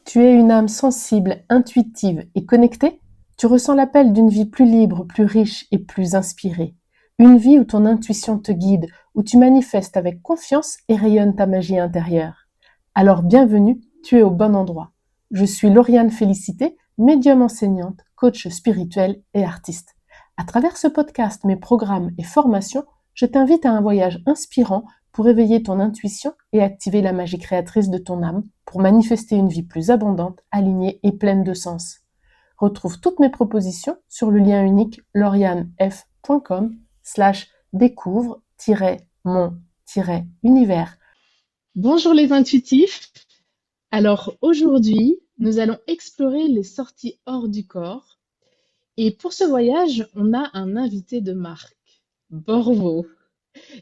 Tu es une âme sensible, intuitive et connectée? Tu ressens l'appel d'une vie plus libre, plus riche et plus inspirée. Une vie où ton intuition te guide, où tu manifestes avec confiance et rayonnes ta magie intérieure. Alors bienvenue, tu es au bon endroit. Je suis Lauriane Félicité, médium enseignante, coach spirituel et artiste. À travers ce podcast, mes programmes et formations, je t'invite à un voyage inspirant pour éveiller ton intuition et activer la magie créatrice de ton âme pour manifester une vie plus abondante, alignée et pleine de sens. Retrouve toutes mes propositions sur le lien unique laurianef.com/découvre-mon-univers. Bonjour les intuitifs. Alors aujourd'hui, nous allons explorer les sorties hors du corps. Et pour ce voyage, on a un invité de marque, Borvo,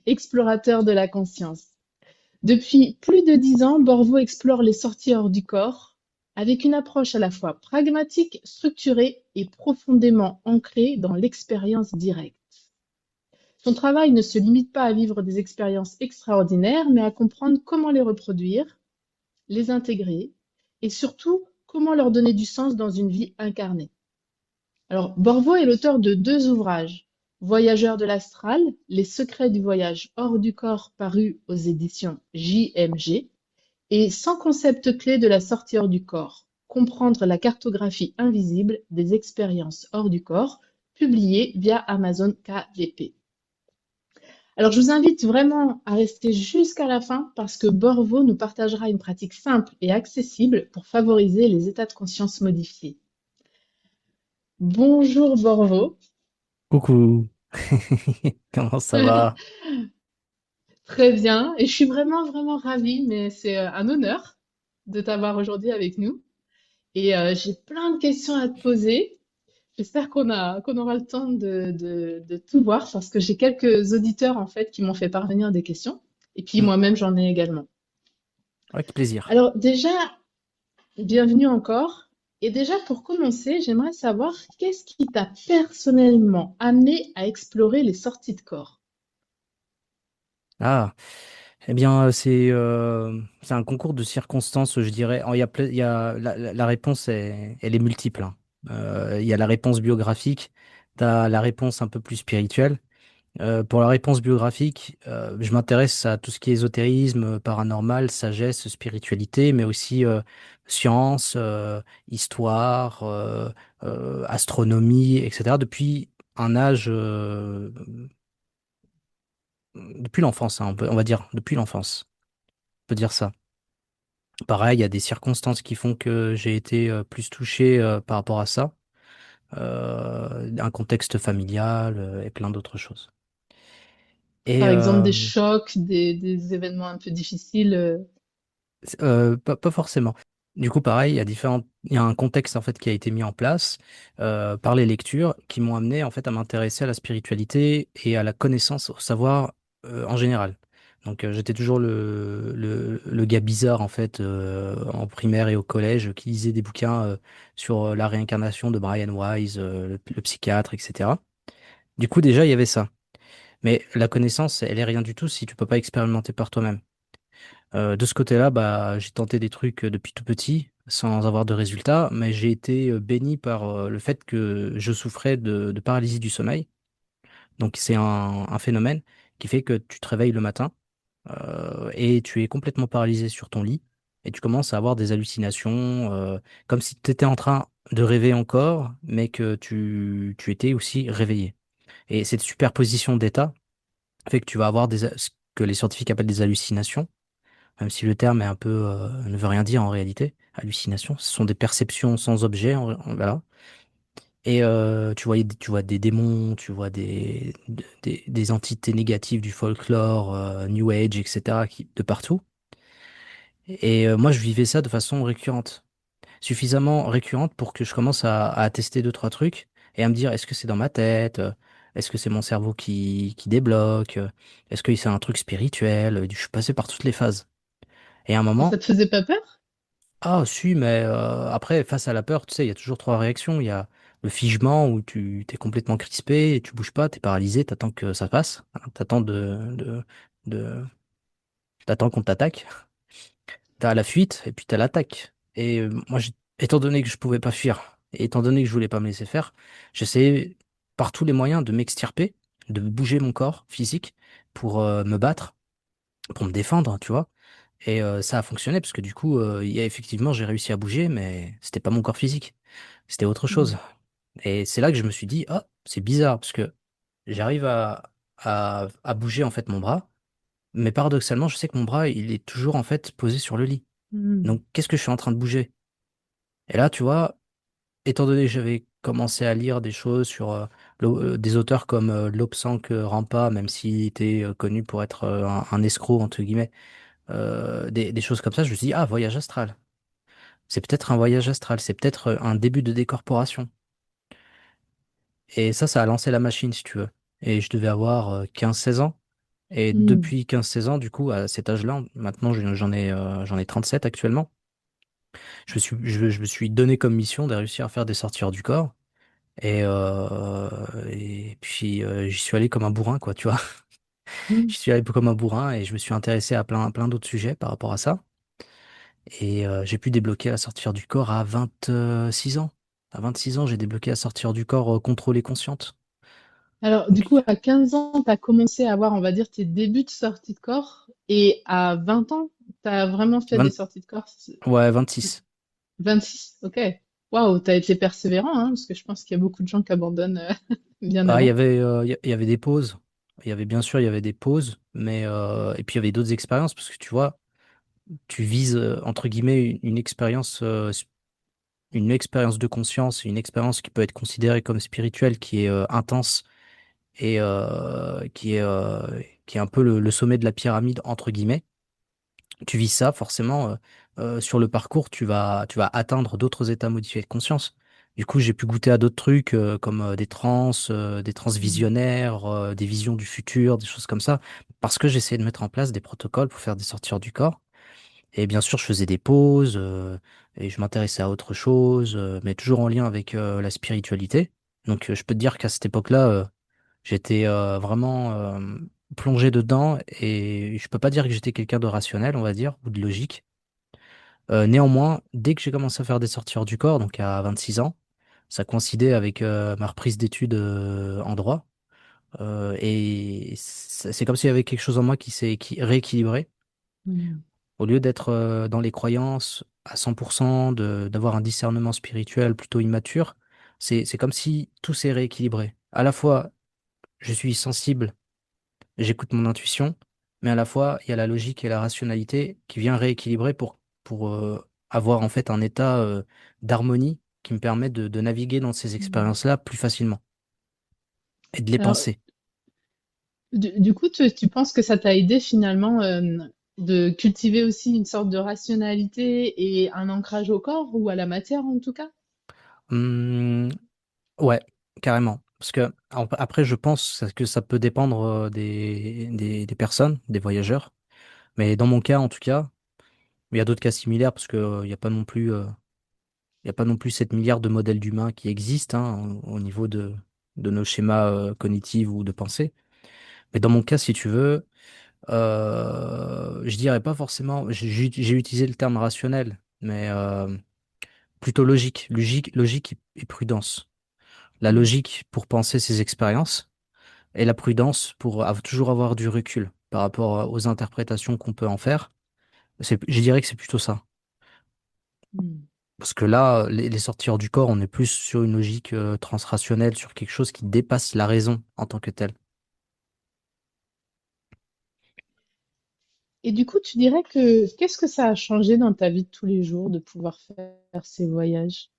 explorateur de la conscience. Depuis plus de 10 ans, Borvo explore les sorties hors du corps avec une approche à la fois pragmatique, structurée et profondément ancrée dans l'expérience directe. Son travail ne se limite pas à vivre des expériences extraordinaires, mais à comprendre comment les reproduire, les intégrer et surtout comment leur donner du sens dans une vie incarnée. Alors, Borvo est l'auteur de 2 ouvrages, Voyageurs de l'astral, les secrets du voyage hors du corps paru aux éditions JMG, et 100 concepts clés de la sortie hors du corps, comprendre la cartographie invisible des expériences hors du corps, publié via Amazon KDP. Alors, je vous invite vraiment à rester jusqu'à la fin parce que Borvo nous partagera une pratique simple et accessible pour favoriser les états de conscience modifiés. Bonjour Borvo. Coucou, comment ça va? Très bien. Et je suis vraiment ravie, mais c'est un honneur de t'avoir aujourd'hui avec nous. Et j'ai plein de questions à te poser. J'espère qu'on aura le temps de tout voir parce que j'ai quelques auditeurs en fait qui m'ont fait parvenir des questions. Et puis Hmm. moi-même, j'en ai également. Avec plaisir. Alors déjà, bienvenue encore. Et déjà, pour commencer, j'aimerais savoir qu'est-ce qui t'a personnellement amené à explorer les sorties de corps? Ah, eh bien, c'est un concours de circonstances, je dirais. Il y a, il y a, la réponse, elle est multiple, hein. Il y a la réponse biographique, tu as la réponse un peu plus spirituelle. Pour la réponse biographique, je m'intéresse à tout ce qui est ésotérisme, paranormal, sagesse, spiritualité, mais aussi science, histoire, astronomie, etc. Depuis un âge, depuis l'enfance, hein, on va dire, depuis l'enfance, on peut dire ça. Pareil, il y a des circonstances qui font que j'ai été plus touché par rapport à ça, un contexte familial et plein d'autres choses. Et Par exemple, des chocs, des événements un peu difficiles. pas forcément. Du coup, pareil, il y a un contexte en fait qui a été mis en place par les lectures qui m'ont amené en fait à m'intéresser à la spiritualité et à la connaissance, au savoir en général. Donc, j'étais toujours le gars bizarre en fait en primaire et au collège qui lisait des bouquins sur la réincarnation de Brian Weiss, le psychiatre, etc. Du coup, déjà, il y avait ça. Mais la connaissance, elle est rien du tout si tu peux pas expérimenter par toi-même. De ce côté-là, bah, j'ai tenté des trucs depuis tout petit sans avoir de résultats, mais j'ai été béni par le fait que je souffrais de paralysie du sommeil. Donc c'est un phénomène qui fait que tu te réveilles le matin et tu es complètement paralysé sur ton lit et tu commences à avoir des hallucinations comme si tu étais en train de rêver encore, mais que tu étais aussi réveillé. Et cette superposition d'états fait que tu vas avoir ce que les scientifiques appellent des hallucinations, même si le terme est un peu, ne veut rien dire en réalité. Hallucination, ce sont des perceptions sans objet, voilà. Et tu vois des démons, tu vois des entités négatives du folklore, New Age, etc., de partout. Et moi, je vivais ça de façon récurrente, suffisamment récurrente pour que je commence à tester deux, trois trucs et à me dire, est-ce que c'est dans ma tête? Est-ce que c'est mon cerveau qui débloque? Est-ce que c'est un truc spirituel? Je suis passé par toutes les phases. Et à un Et ça moment, te faisait pas peur? ah, si, mais après, face à la peur, tu sais, il y a toujours trois réactions. Il y a le figement où tu t'es complètement crispé, et tu bouges pas, t'es paralysé, t'attends que ça passe, hein, de- t'attends qu'on t'attaque. T'as la fuite et puis t'as l'attaque. Et moi, étant donné que je pouvais pas fuir, et étant donné que je voulais pas me laisser faire, j'essayais par tous les moyens de m'extirper, de bouger mon corps physique pour me battre, pour me défendre, tu vois. Et ça a fonctionné parce que du coup, effectivement, j'ai réussi à bouger, mais c'était pas mon corps physique, c'était autre chose. Mm. Et c'est là que je me suis dit, ah, c'est bizarre parce que j'arrive à bouger en fait mon bras, mais paradoxalement, je sais que mon bras, il est toujours en fait posé sur le lit. Mm. Donc, qu'est-ce que je suis en train de bouger? Et là, tu vois, étant donné que j'avais commencé à lire des choses sur des auteurs comme Lobsang Rampa, même s'il était connu pour être un escroc, entre guillemets, des choses comme ça, je me suis dit, ah, voyage astral. C'est peut-être un voyage astral, c'est peut-être un début de décorporation. Et ça a lancé la machine, si tu veux. Et je devais avoir 15-16 ans. Et Mm. depuis 15-16 ans, du coup, à cet âge-là, maintenant j'en ai 37 actuellement, je me suis donné comme mission de réussir à faire des sorties hors du corps. Et puis j'y suis allé comme un bourrin, quoi, tu vois. Mm. J'y suis allé comme un bourrin et je me suis intéressé à plein d'autres sujets par rapport à ça. Et j'ai pu débloquer la sortie du corps à 26 ans. À 26 ans, j'ai débloqué la sortie du corps contrôlée consciente. Alors, du Donc, coup, à 15 ans, tu as commencé à avoir, on va dire, tes débuts de sortie de corps. Et à 20 ans, tu as vraiment fait des 20 sorties de corps. ouais, 26. 26, ok. Waouh, tu as été persévérant, hein, parce que je pense qu'il y a beaucoup de gens qui abandonnent bien Bah, avant. il y avait des pauses. Il y avait bien sûr, il y avait des pauses, mais et puis il y avait d'autres expériences parce que tu vois, tu vises entre guillemets une expérience de conscience, une expérience qui peut être considérée comme spirituelle, qui est intense et qui est un peu le sommet de la pyramide, entre guillemets. Tu vis ça, forcément, sur le parcours, tu vas atteindre d'autres états modifiés de conscience. Du coup, j'ai pu goûter à d'autres trucs comme des trans Mm. visionnaires, des visions du futur, des choses comme ça, parce que j'essayais de mettre en place des protocoles pour faire des sorties du corps. Et bien sûr, je faisais des pauses et je m'intéressais à autre chose, mais toujours en lien avec la spiritualité. Donc, je peux te dire qu'à cette époque-là, j'étais vraiment plongé dedans et je peux pas dire que j'étais quelqu'un de rationnel, on va dire, ou de logique. Néanmoins, dès que j'ai commencé à faire des sorties hors du corps, donc à 26 ans, ça coïncidait avec ma reprise d'études en droit. Et c'est comme s'il y avait quelque chose en moi qui s'est rééquilibré. Mm. Au lieu d'être dans les croyances à 100%, d'avoir un discernement spirituel plutôt immature, c'est comme si tout s'est rééquilibré. À la fois, je suis sensible, j'écoute mon intuition, mais à la fois, il y a la logique et la rationalité qui vient rééquilibrer pour avoir en fait un état d'harmonie qui me permet de naviguer dans ces Mm. expériences-là plus facilement et de les Alors, penser. du coup, tu penses que ça t'a aidé finalement de cultiver aussi une sorte de rationalité et un ancrage au corps ou à la matière en tout cas? Hum, ouais, carrément. Parce que après, je pense que ça peut dépendre des personnes, des voyageurs. Mais dans mon cas, en tout cas, il y a d'autres cas similaires parce que il n'y a pas non plus, il y a pas non plus 7 milliards de modèles d'humains qui existent hein, au niveau de nos schémas cognitifs ou de pensée. Mais dans mon cas, si tu veux, je dirais pas forcément, j'ai utilisé le terme rationnel, mais plutôt logique et prudence. La Mm. logique pour penser ses expériences et la prudence pour toujours avoir du recul par rapport aux interprétations qu'on peut en faire. Je dirais que c'est plutôt ça. Mm. Parce que là, les sorties hors du corps, on est plus sur une logique transrationnelle, sur quelque chose qui dépasse la raison en tant que telle. Et du coup, tu dirais que qu'est-ce que ça a changé dans ta vie de tous les jours de pouvoir faire ces voyages?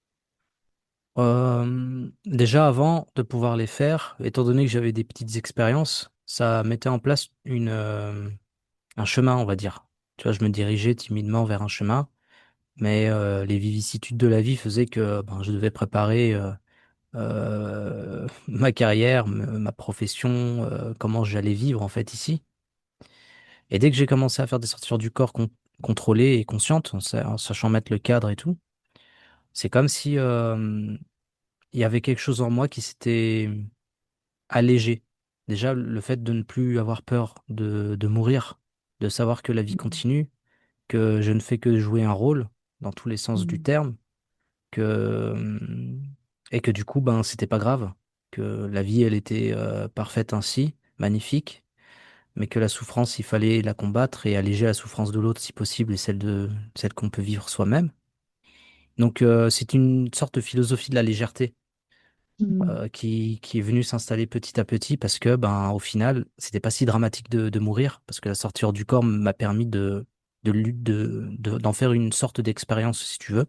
Déjà avant de pouvoir les faire, étant donné que j'avais des petites expériences, ça mettait en place un chemin, on va dire. Tu vois, je me dirigeais timidement vers un chemin, mais les vicissitudes de la vie faisaient que ben, je devais préparer ma carrière, ma profession, comment j'allais vivre en fait ici. Et dès que j'ai commencé à faire des sorties du corps contrôlées et conscientes, en sachant mettre le cadre et tout, c'est comme si il y avait quelque chose en moi qui s'était allégé. Déjà, le fait de ne plus avoir peur de mourir, de savoir que la vie Mm. continue, que je ne fais que jouer un rôle. dans tous les sens du Mm. terme, que, et que du coup, ben, c'était pas grave, que la vie, elle était parfaite ainsi, magnifique, mais que la souffrance, il fallait la combattre et alléger la souffrance de l'autre si possible et celle qu'on peut vivre soi-même. Donc, c'est une sorte de philosophie de la légèreté Mm. qui est venue s'installer petit à petit parce que, ben, au final, c'était pas si dramatique de mourir parce que la sortie hors du corps m'a permis d'en faire une sorte d'expérience, si tu veux.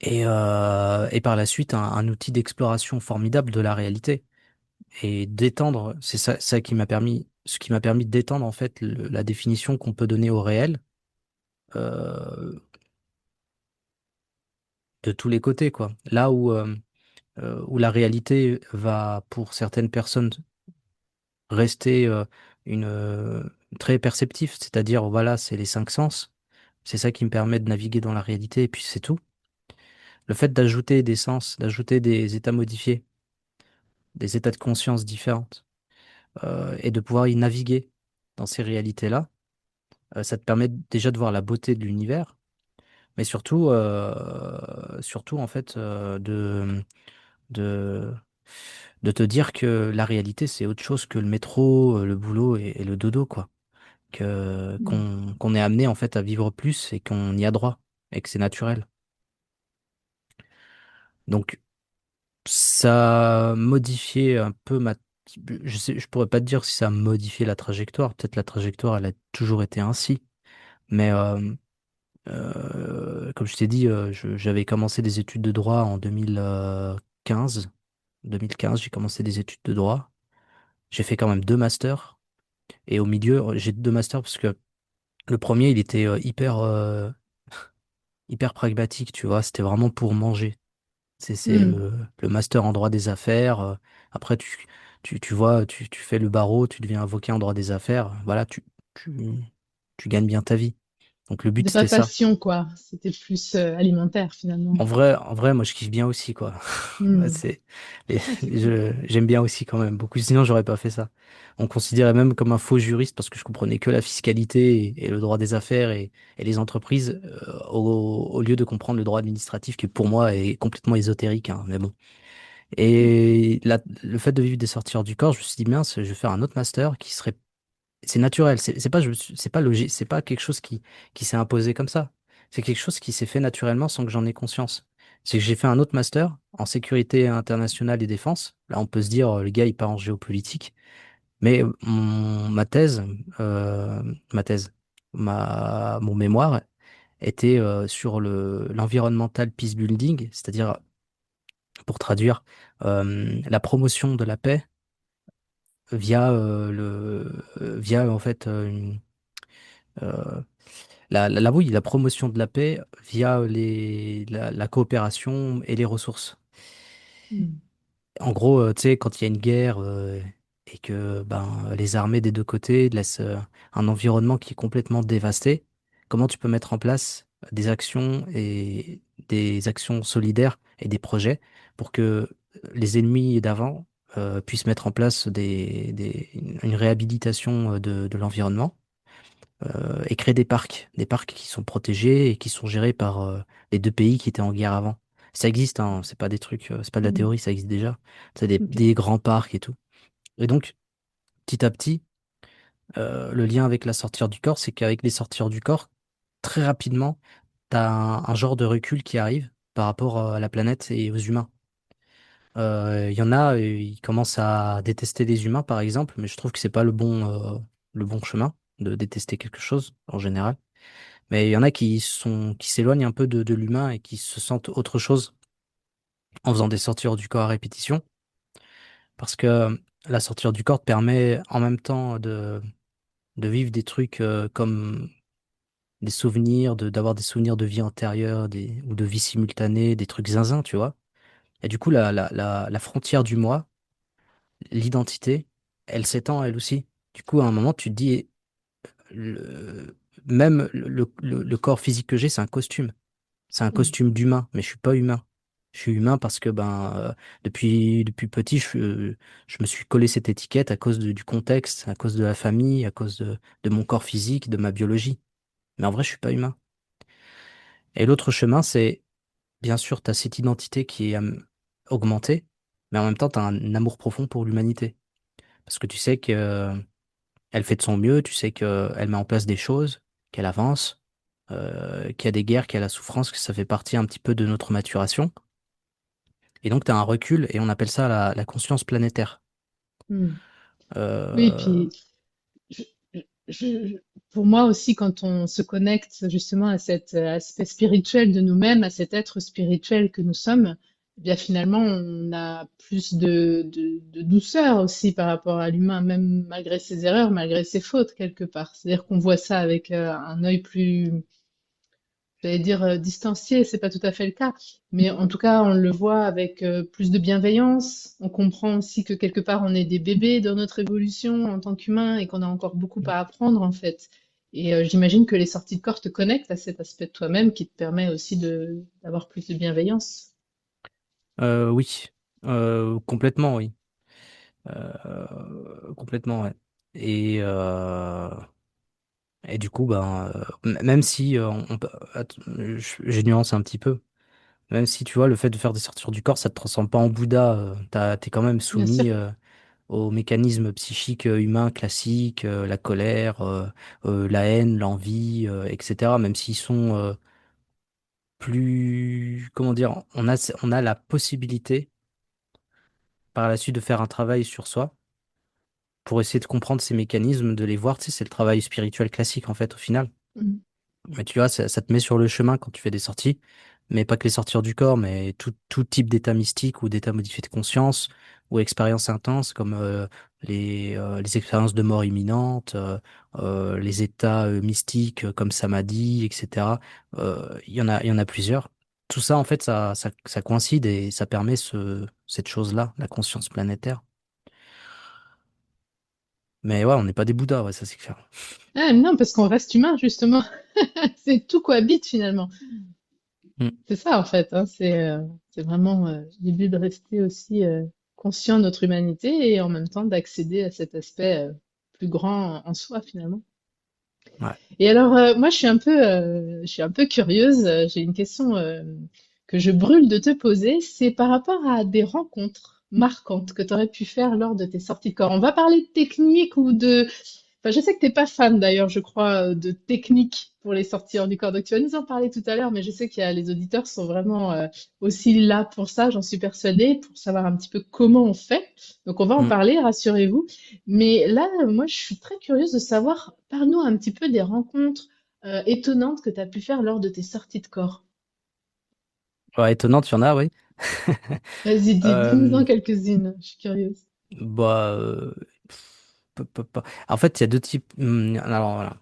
Et par la suite, un outil d'exploration formidable de la réalité et d'étendre, c'est ça qui m'a permis, ce qui m'a permis d'étendre en fait la définition qu'on peut donner au réel euh, de tous les côtés, quoi. Là où la réalité va pour certaines personnes rester une très perceptif, c'est-à-dire voilà, c'est les cinq sens. C'est ça qui me permet de naviguer dans la réalité et puis c'est tout. Le fait d'ajouter des sens, d'ajouter des états modifiés, des états de conscience différentes et de pouvoir y naviguer dans ces réalités-là, ça te permet déjà de voir la beauté de l'univers, mais surtout en fait de, de te dire que la réalité c'est autre chose que le métro, le boulot et le dodo, quoi. Mm. Qu'on est amené en fait à vivre plus et qu'on y a droit et que c'est naturel. Donc ça a modifié un peu je pourrais pas te dire si ça a modifié la trajectoire. Peut-être la trajectoire elle a toujours été ainsi, mais comme je t'ai dit, j'avais commencé des études de droit en 2015. 2015, j'ai commencé des études de droit. J'ai fait quand même deux masters et au milieu j'ai deux masters parce que le premier il était hyper pragmatique, tu vois. C'était vraiment pour manger. C'est Mm. le master en droit des affaires. Après, tu vois, tu fais le barreau, tu deviens avocat en droit des affaires. Voilà, tu, tu gagnes bien ta vie. Donc le but, C'était pas c'était ça. passion, quoi. C'était plus alimentaire, finalement. En vrai, moi, je kiffe bien aussi, quoi. Ouais, Mm. Ah, c'est cool. j'aime bien aussi quand même beaucoup. Sinon, j'aurais pas fait ça. On considérait même comme un faux juriste parce que je comprenais que la fiscalité et le droit des affaires et les entreprises au lieu de comprendre le droit administratif qui pour moi est complètement ésotérique, hein, mais bon. Et le fait de vivre des sorties hors du corps, je me suis dit, mince, je vais faire un autre master qui serait. C'est naturel, c'est pas logique, c'est pas quelque chose qui s'est imposé comme ça. C'est quelque chose qui s'est fait naturellement sans que j'en ai conscience. C'est que j'ai fait un autre master en sécurité internationale et défense. Là, on peut se dire, le gars, il part en géopolitique. Mais ma thèse, mon mémoire était sur l'environmental peace building, c'est-à-dire, pour traduire, la promotion de la paix via en fait euh, oui, la promotion de la paix via la coopération et les ressources. Mm. En gros, tu sais, quand il y a une guerre et que ben, les armées des deux côtés laissent un environnement qui est complètement dévasté, comment tu peux mettre en place des actions solidaires et des projets pour que les ennemis d'avant puissent mettre en place une réhabilitation de l'environnement et créer des parcs qui sont protégés et qui sont gérés par les deux pays qui étaient en guerre avant. Ça existe, hein, c'est pas des trucs, c'est pas de la Mm. théorie, ça existe déjà. C'est Ok. des grands parcs et tout. Et donc, petit à petit, le lien avec la sortie du corps, c'est qu'avec les sorties du corps, très rapidement, t'as un genre de recul qui arrive par rapport à la planète et aux humains. Il y en a, ils commencent à détester les humains, par exemple, mais je trouve que c'est pas le bon chemin de détester quelque chose en général. Mais il y en a qui s'éloignent un peu de l'humain et qui se sentent autre chose en faisant des sorties hors du corps à répétition. Parce que la sortie hors du corps te permet en même temps de vivre des trucs comme des souvenirs, d'avoir des souvenirs de vie antérieure, ou de vie simultanée, des trucs zinzin, tu vois. Et du coup, la frontière du moi, l'identité, elle s'étend elle aussi. Du coup, à un moment, tu te dis, le, même le corps physique que j'ai, c'est un costume. C'est un Mm. costume d'humain, mais je suis pas humain. Je suis humain parce que depuis petit, je me suis collé cette étiquette à cause du contexte, à cause de la famille, à cause de mon corps physique, de ma biologie. Mais en vrai, je suis pas humain. Et l'autre chemin, c'est bien sûr, tu as cette identité qui est augmentée, mais en même temps, tu as un amour profond pour l'humanité. Parce que tu sais que elle fait de son mieux, tu sais qu'elle met en place des choses, qu'elle avance, qu'il y a des guerres, qu'il y a la souffrance, que ça fait partie un petit peu de notre maturation. Et donc, tu as un recul, et on appelle ça la conscience planétaire. Hmm. Oui, Euh, puis je- je- je- pour moi aussi, quand on se connecte justement à cet aspect spirituel de nous-mêmes, à cet être spirituel que nous sommes, eh bien finalement, on a plus de douceur aussi par rapport à l'humain, même malgré ses erreurs, malgré ses fautes quelque part. C'est-à-dire qu'on voit ça avec un œil plus, j'allais dire distancié, c'est pas tout à fait le cas, mais en tout cas, on le voit avec plus de bienveillance. On comprend aussi que quelque part, on est des bébés dans notre évolution en tant qu'humain et qu'on a encore beaucoup à apprendre en fait. Et j'imagine que les sorties de corps te connectent à cet aspect de toi-même qui te permet aussi de d'avoir plus de bienveillance. oui, complètement, oui. Complètement, ouais. Et, euh, et du coup, ben, même si j'ai nuancé un petit peu. Même si tu vois, le fait de faire des sorties du corps, ça te transforme pas en Bouddha. T'es quand même Bien sûr. soumis aux mécanismes psychiques humains classiques, la colère, la haine, l'envie, etc. Même s'ils sont plus, comment dire, on a la possibilité par la suite de faire un travail sur soi pour essayer de comprendre ces mécanismes, de les voir. Tu sais, c'est le travail spirituel classique en fait au final. Mhm. Mais tu vois, ça te met sur le chemin quand tu fais des sorties, mais pas que les sorties hors du corps, mais tout type d'état mystique ou d'état modifié de conscience ou expériences intenses comme les expériences de mort imminente, les états mystiques comme samadhi, etc. Il y en a plusieurs. Tout ça, en fait, ça coïncide et ça permet cette chose-là, la conscience planétaire. Mais ouais, on n'est pas des Bouddhas, ouais, ça c'est clair. Ah, non, parce qu'on reste humain justement. C'est tout cohabite finalement. Mm. C'est ça en fait, hein, c'est vraiment l'idée de rester aussi conscient de notre humanité et en même temps d'accéder à cet aspect plus grand en soi finalement. Ouais. Et alors moi je suis un peu curieuse, j'ai une question que je brûle de te poser, c'est par rapport à des rencontres marquantes que tu aurais pu faire lors de tes sorties de corps. On va parler de technique ou de enfin, je sais que t'es pas fan d'ailleurs, je crois, de techniques pour les sorties hors du corps. Donc tu vas nous en parler tout à l'heure, mais je sais qu'il y a les auditeurs sont vraiment aussi là pour ça, j'en suis persuadée, pour savoir un petit peu comment on fait. Donc on va en Mm. parler, rassurez-vous. Mais là, moi, je suis très curieuse de savoir, parle-nous un petit peu des rencontres étonnantes que tu as pu faire lors de tes sorties de corps. Ouais, étonnante, il y en a, oui. Vas-y, dis-nous-en Euh, quelques-unes, je suis curieuse. Bah, en fait, il y a deux types. Alors, voilà.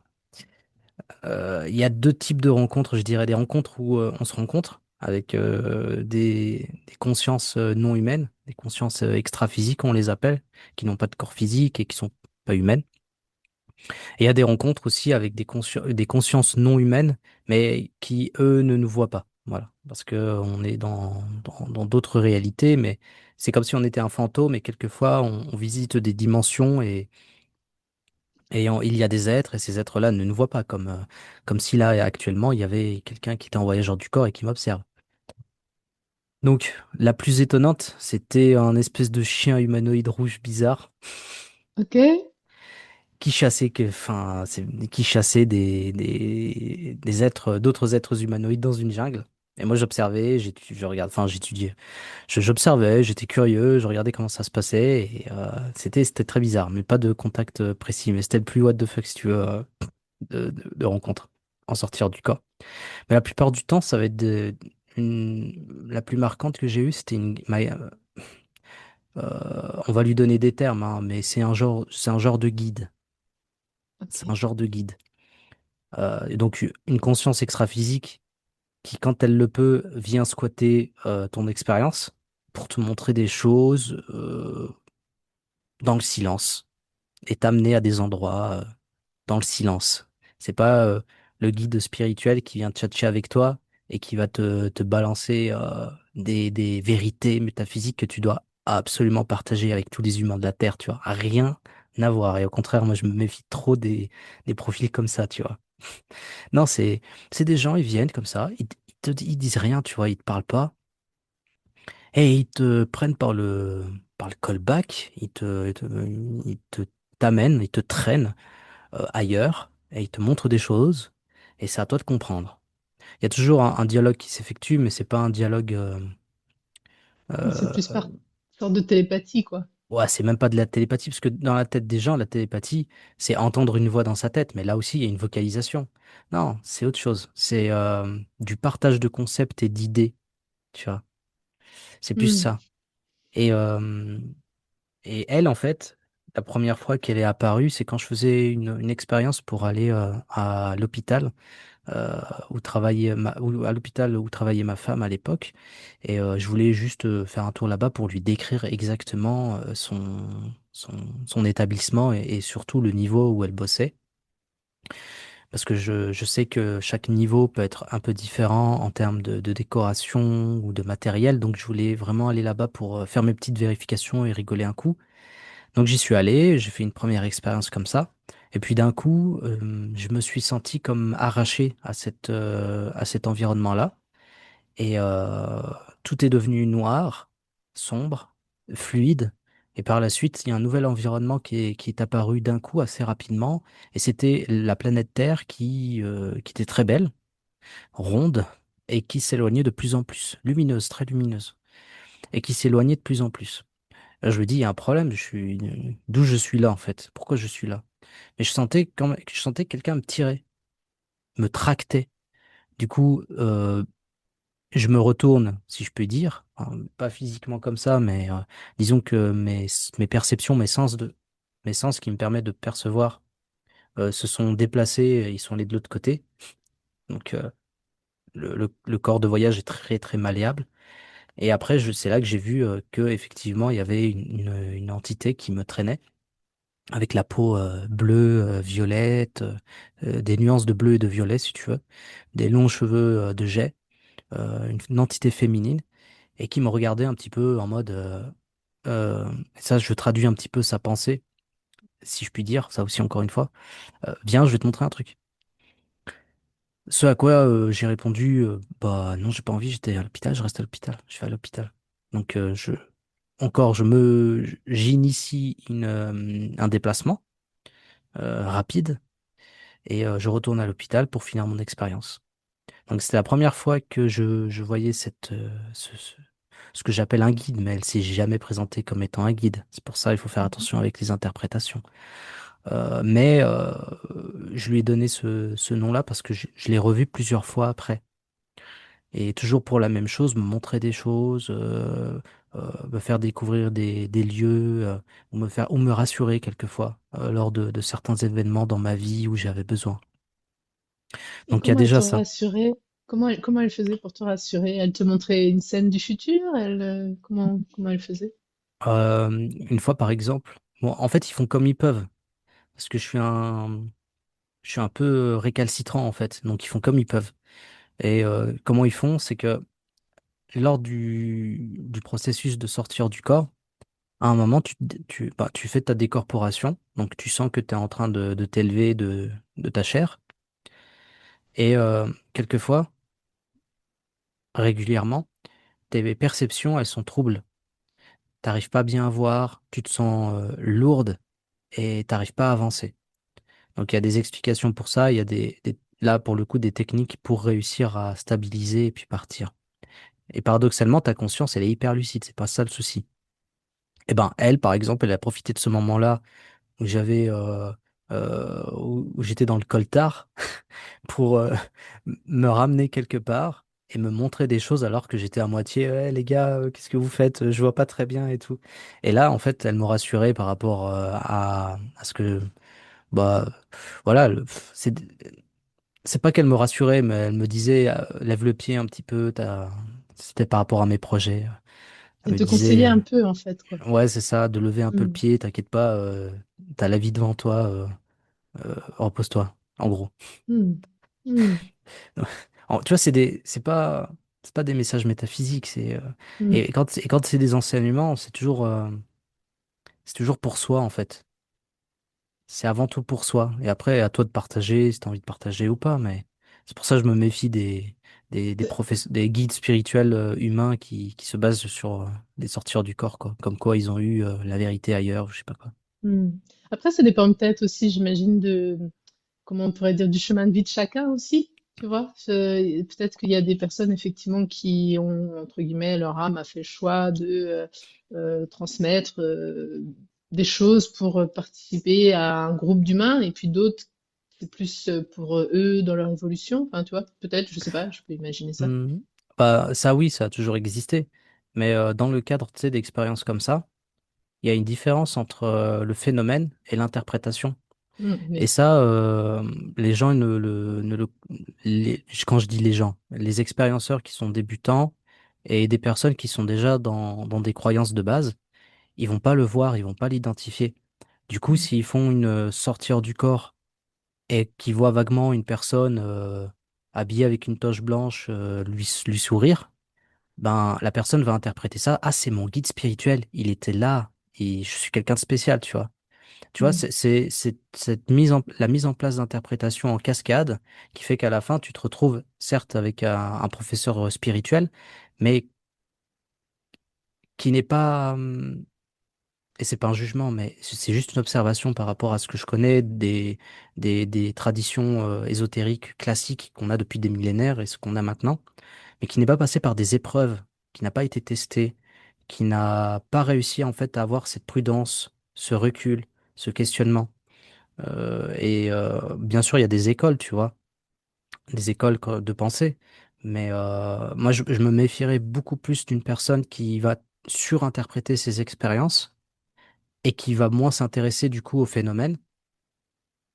Il y a deux types de rencontres, je dirais. Des rencontres où on se rencontre avec des consciences non humaines, des consciences extra-physiques, on les appelle, qui n'ont pas de corps physique et qui sont pas humaines. Et il y a des rencontres aussi avec des consciences non humaines, mais qui, eux, ne nous voient pas. Voilà. Parce que on est dans d'autres réalités, mais c'est comme si on était un fantôme et quelquefois on visite des dimensions il y a des êtres et ces êtres-là ne nous voient pas comme si là actuellement il y avait quelqu'un qui était en voyageur du corps et qui m'observe. Donc la plus étonnante, c'était un espèce de chien humanoïde rouge bizarre Ok? qui chassait des êtres, d'autres êtres humanoïdes dans une jungle. Et moi j'observais, j'étudiais, j'observais, j'étais curieux, je regardais comment ça se passait et c'était très bizarre, mais pas de contact précis, mais c'était le plus what the fuck si tu veux de rencontres en sortir du corps. Mais la plupart du temps, ça va être la plus marquante que j'ai eue, c'était on va lui donner des termes, hein, mais c'est un genre de guide. C'est un Ok. genre de guide. Et donc une conscience extra-physique qui, quand elle le peut, vient squatter ton expérience pour te montrer des choses dans le silence et t'amener à des endroits dans le silence. C'est pas le guide spirituel qui vient tchatcher avec toi et qui va te balancer des vérités métaphysiques que tu dois absolument partager avec tous les humains de la Terre, tu vois. Rien à voir. Et au contraire, moi, je me méfie trop des profils comme ça, tu vois. Non, c'est des gens, ils viennent comme ça, ils disent rien, tu vois, ils te parlent pas. Et ils te prennent par le callback, ils te t'amènent, ils te traînent ailleurs, et ils te montrent des choses, et c'est à toi de comprendre. Il y a toujours un dialogue qui s'effectue, mais c'est pas un dialogue. C'est plus Euh, par sorte de télépathie, quoi. ouais, c'est même pas de la télépathie, parce que dans la tête des gens, la télépathie, c'est entendre une voix dans sa tête, mais là aussi, il y a une vocalisation. Non, c'est autre chose. C'est du partage de concepts et d'idées, tu vois. C'est plus Hmm. ça. Et, euh, et elle, en fait, la première fois qu'elle est apparue, c'est quand je faisais une expérience pour aller à l'hôpital euh, à l'hôpital où travaillait ma femme à l'époque. Et je voulais juste faire un tour là-bas pour lui décrire exactement son, son établissement et surtout le niveau où elle bossait. Parce que je sais que chaque niveau peut être un peu différent en termes de décoration ou de matériel. Donc je voulais vraiment aller là-bas pour faire mes petites vérifications et rigoler un coup. Donc j'y suis allé, j'ai fait une première expérience comme ça. Et puis d'un coup, je me suis senti comme arraché à cet environnement-là. Et tout est devenu noir, sombre, fluide. Et par la suite, il y a un nouvel environnement qui est apparu d'un coup assez rapidement. Et c'était la planète Terre qui était très belle, ronde, et qui s'éloignait de plus en plus, lumineuse, très lumineuse, et qui s'éloignait de plus en plus. Là, je me dis, il y a un problème, d'où je suis là en fait, pourquoi je suis là. Mais je sentais quelqu'un me tirer, me tracter. Du coup, je me retourne, si je peux dire, hein, pas physiquement comme ça, mais disons que mes perceptions, mes sens qui me permettent de percevoir, se sont déplacés, et ils sont allés de l'autre côté. Donc, le corps de voyage est très très malléable. Et après, c'est là que j'ai vu que effectivement, il y avait une entité qui me traînait, avec la peau bleue, violette, des nuances de bleu et de violet, si tu veux, des longs cheveux de jais, une entité féminine, et qui me regardait un petit peu en mode, ça, je traduis un petit peu sa pensée, si je puis dire, ça aussi encore une fois, viens, je vais te montrer un truc. Ce à quoi j'ai répondu, bah non, j'ai pas envie, j'étais à l'hôpital, je reste à l'hôpital, je vais à l'hôpital. Donc, j'initie un déplacement rapide. Et je retourne à l'hôpital pour finir mon expérience. Donc c'était la première fois que je voyais ce que j'appelle un guide, mais elle s'est jamais présentée comme étant un guide. C'est pour ça qu'il faut faire Mhm. attention avec les interprétations. Mais je lui ai donné ce nom-là parce que je l'ai revu plusieurs fois après. Et toujours pour la même chose, me montrer des choses, me faire découvrir des lieux, ou me rassurer quelquefois lors de certains événements dans ma vie où j'avais besoin. Et Donc il y a comment elle déjà te ça. rassurait? Comment elle faisait pour te rassurer? Elle te montrait une scène du futur? Comment elle faisait? Une fois, par exemple, bon, en fait, ils font comme ils peuvent, parce que je suis un peu récalcitrant, en fait, donc ils font comme ils peuvent. Et comment ils font, c'est que lors du processus de sortir du corps, à un moment, tu fais ta décorporation, donc tu sens que tu es en train de t'élever de ta chair, et quelquefois, régulièrement, tes perceptions, elles sont troubles. T'arrives pas bien à voir, tu te sens lourde, et t'arrives pas à avancer. Donc il y a des explications pour ça, il y a là pour le coup des techniques pour réussir à stabiliser et puis partir. Et paradoxalement, ta conscience, elle est hyper lucide, c'est pas ça le souci. Et ben elle, par exemple, elle a profité de ce moment-là où où j'étais dans le coltard pour me ramener quelque part et me montrer des choses alors que j'étais à moitié, ouais, les gars, qu'est-ce que vous faites? Je vois pas très bien et tout. Et là, en fait, elle me rassurait par rapport à ce que bah voilà, c'est pas qu'elle me rassurait, mais elle me disait, lève le pied un petit peu, c'était par rapport à mes projets. Elle Elle me te conseillait disait, un peu, en fait, quoi. ouais, c'est ça, de lever un peu le Hmm. pied, t'inquiète pas, t'as la vie devant toi, repose-toi, en gros. Hmm. Hmm. Tu vois, c'est pas des messages métaphysiques, Hmm. et quand c'est des enseignements, c'est toujours pour soi, en fait. C'est avant tout pour soi. Et après, à toi de partager si t'as envie de partager ou pas, mais c'est pour ça que je me méfie des des guides spirituels humains qui se basent sur des sorties hors du corps, quoi. Comme quoi ils ont eu la vérité ailleurs, je sais pas quoi. Hmm. Après, ça dépend peut-être aussi, j'imagine, de, comment on pourrait dire, du chemin de vie de chacun aussi, tu vois. Peut-être qu'il y a des personnes, effectivement, qui ont, entre guillemets, leur âme a fait le choix de transmettre des choses pour participer à un groupe d'humains, et puis d'autres, c'est plus pour eux dans leur évolution. Enfin, tu vois, peut-être, je sais pas, je peux imaginer ça. Hmm. Bah, ça, oui, ça a toujours existé. Mais dans le cadre, tu sais, d'expériences comme ça, il y a une différence entre le phénomène et l'interprétation. Hmm, Et oui. ça, les gens quand je dis les gens, les expérienceurs qui sont débutants et des personnes qui sont déjà dans des croyances de base, ils vont pas le voir, ils vont pas l'identifier. Du coup, Hmm, s'ils font une sortie hors du corps et qu'ils voient vaguement une personne habillée avec une toche blanche lui sourire, ben la personne va interpréter ça, ah, c'est mon guide spirituel, il était là et je suis quelqu'un de spécial, tu vois. Tu vois, hmm, c'est cette la mise en place d'interprétation en cascade qui fait qu'à la fin, tu te retrouves certes avec un professeur spirituel, mais qui n'est pas, et c'est pas un jugement, mais c'est juste une observation par rapport à ce que je connais des traditions ésotériques classiques qu'on a depuis des millénaires et ce qu'on a maintenant, mais qui n'est pas passé par des épreuves, qui n'a pas été testé, qui n'a pas réussi en fait à avoir cette prudence, ce recul, ce questionnement. Bien sûr, il y a des écoles, tu vois, des écoles de pensée. Mais moi, je me méfierais beaucoup plus d'une personne qui va surinterpréter ses expériences et qui va moins s'intéresser du coup au phénomène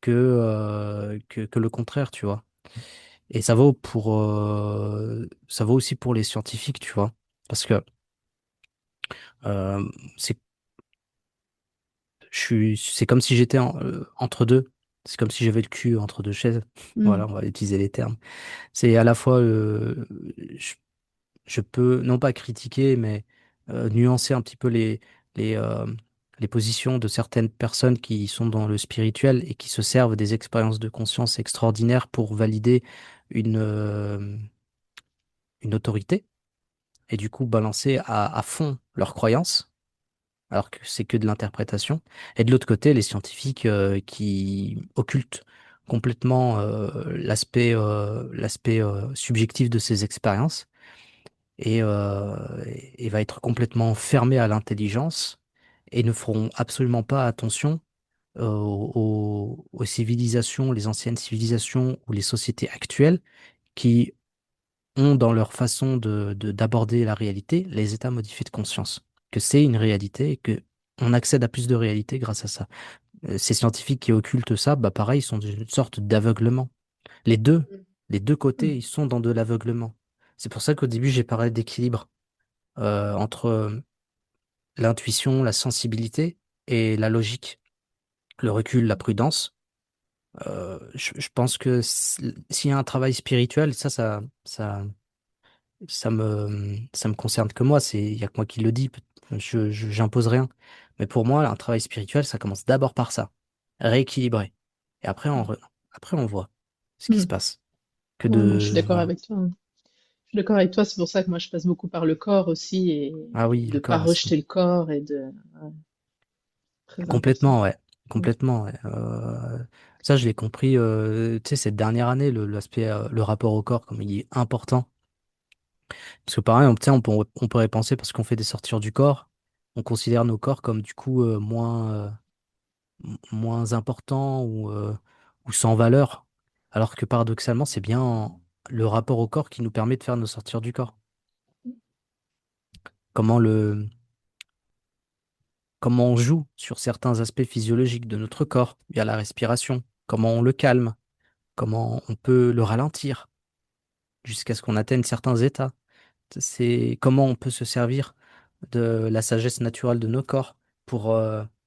que le contraire, tu vois. Et ça vaut aussi pour les scientifiques, tu vois. Parce que euh, c'est, c'est comme si j'étais entre deux. C'est comme si j'avais le cul entre deux chaises. hmm, Voilà, on va utiliser les termes. C'est à la fois, je, je peux non pas critiquer, mais nuancer un petit peu les, euh, les positions de certaines personnes qui sont dans le spirituel et qui se servent des expériences de conscience extraordinaires pour valider une autorité et du coup balancer à fond leurs croyances, alors que c'est que de l'interprétation. Et de l'autre côté, les scientifiques qui occultent complètement l'aspect subjectif de ces expériences et va être complètement fermé à l'intelligence et ne feront absolument pas attention aux civilisations, les anciennes civilisations ou les sociétés actuelles qui ont dans leur façon d'aborder la réalité les états modifiés de conscience, que c'est une réalité et que on accède à plus de réalité grâce à ça. Ces scientifiques qui occultent ça, bah pareil, ils sont dans une sorte d'aveuglement. Les deux, les deux hmm, côtés, ils sont dans de l'aveuglement. C'est pour ça qu'au début, j'ai parlé d'équilibre entre l'intuition, la sensibilité et la logique, le recul, la prudence. Je pense que s'il y a un travail spirituel, ça me concerne que moi. Il y a que moi qui le dis. J'impose rien. Mais pour moi, un travail spirituel, ça commence d'abord par ça, rééquilibrer. Et après, on voit ce qui se hmm. passe. Que Ouais, moi, je suis de, d'accord voilà. avec toi, hein. Je suis d'accord avec toi, c'est pour ça que moi je passe beaucoup par le corps aussi et Ah oui, de le pas corps aussi. rejeter le corps et de ouais, très important. Complètement, ouais. Mm. Complètement, ouais. Ça, je l'ai compris, tu sais, cette dernière année, l'aspect, le rapport au corps, comme il est important. Parce que pareil, tu sais, on pourrait penser, parce qu'on fait des sorties du corps, on considère nos corps comme du coup moins importants ou sans valeur. Alors que paradoxalement, c'est bien le rapport au corps qui nous permet de faire nos sorties du corps. Comment le, comment on joue sur certains aspects physiologiques de notre corps via la respiration, comment on le calme, comment on peut le ralentir jusqu'à ce qu'on atteigne certains états. C'est comment on peut se servir de la sagesse naturelle de nos corps pour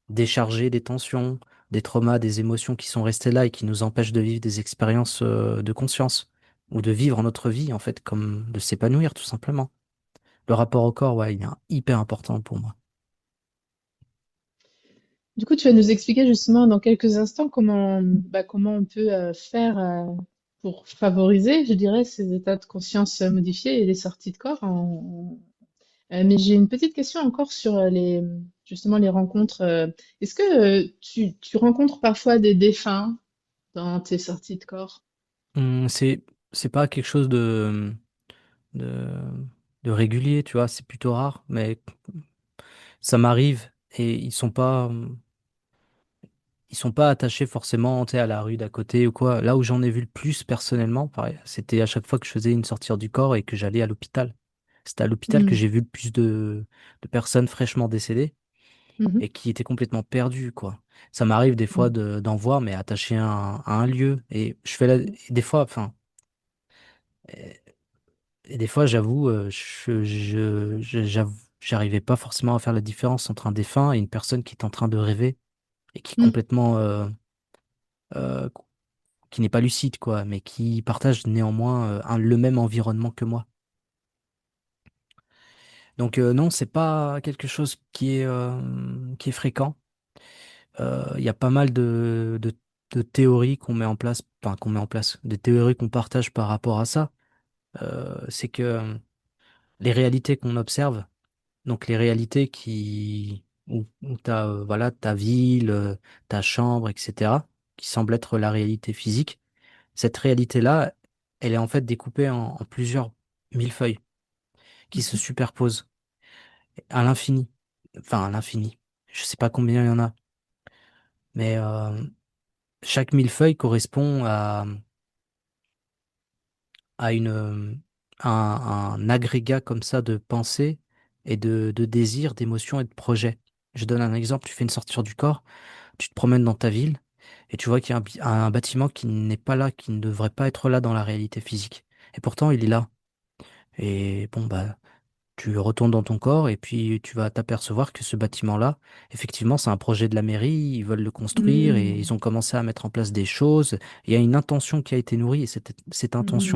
décharger des tensions, des traumas, des émotions qui sont restées là et qui nous empêchent de vivre des expériences de conscience ou de vivre notre vie, en fait, comme de s'épanouir, tout simplement. Le rapport au corps, ouais, il est hyper important pour moi. Du coup, tu vas nous expliquer justement dans quelques instants comment, bah, comment on peut faire pour favoriser, je dirais, ces états de conscience modifiés et les sorties de corps. Mais j'ai une petite question encore sur justement les rencontres. Est-ce que tu rencontres parfois des défunts dans tes sorties de corps? Hum, c'est pas quelque chose de, de régulier, tu vois, c'est plutôt rare, mais ça m'arrive et ils sont pas attachés forcément, tu sais, à la rue d'à côté ou quoi. Là où j'en ai vu le plus personnellement, pareil, c'était à chaque fois que je faisais une sortie hors du corps et que j'allais à l'hôpital. C'était à l'hôpital que Hmm. j'ai vu le plus de personnes fraîchement décédées Mhm. et qui étaient complètement perdues, quoi. Ça m'arrive des fois d'en voir, mais attachés à un lieu. Et je fais et des fois, enfin, et des fois, j'avoue, j'arrivais pas forcément à faire la différence entre un défunt et une personne qui est en train de rêver et qui est Hmm. complètement, euh, qui n'est pas lucide, quoi, mais qui partage néanmoins le même environnement que moi. Donc non, c'est pas quelque chose qui est fréquent. Il y a pas mal de théories qu'on met en place, enfin qu'on met en place, des théories qu'on partage par rapport à ça. C'est que les réalités qu'on observe, donc les réalités où t'as voilà ta ville, ta chambre, etc., qui semble être la réalité physique. Cette réalité-là, elle est en fait découpée en plusieurs millefeuilles qui se Mhm. superposent à l'infini. Enfin, à l'infini. Je sais pas combien il y en a, mais chaque millefeuille correspond à un agrégat comme ça de pensées et de désirs, d'émotions et de projets. Je donne un exemple, tu fais une sortie du corps, tu te promènes dans ta ville et tu vois qu'il y a un bâtiment qui n'est pas là, qui ne devrait pas être là dans la réalité physique. Et pourtant, il est là. Et bon, bah, tu retournes dans ton corps et puis tu vas t'apercevoir que ce bâtiment-là, effectivement, c'est un projet de la mairie, ils veulent le construire et Hmm. ils ont commencé à mettre en place des choses. Il y a une intention qui a été nourrie et cette intention-là, Hmm.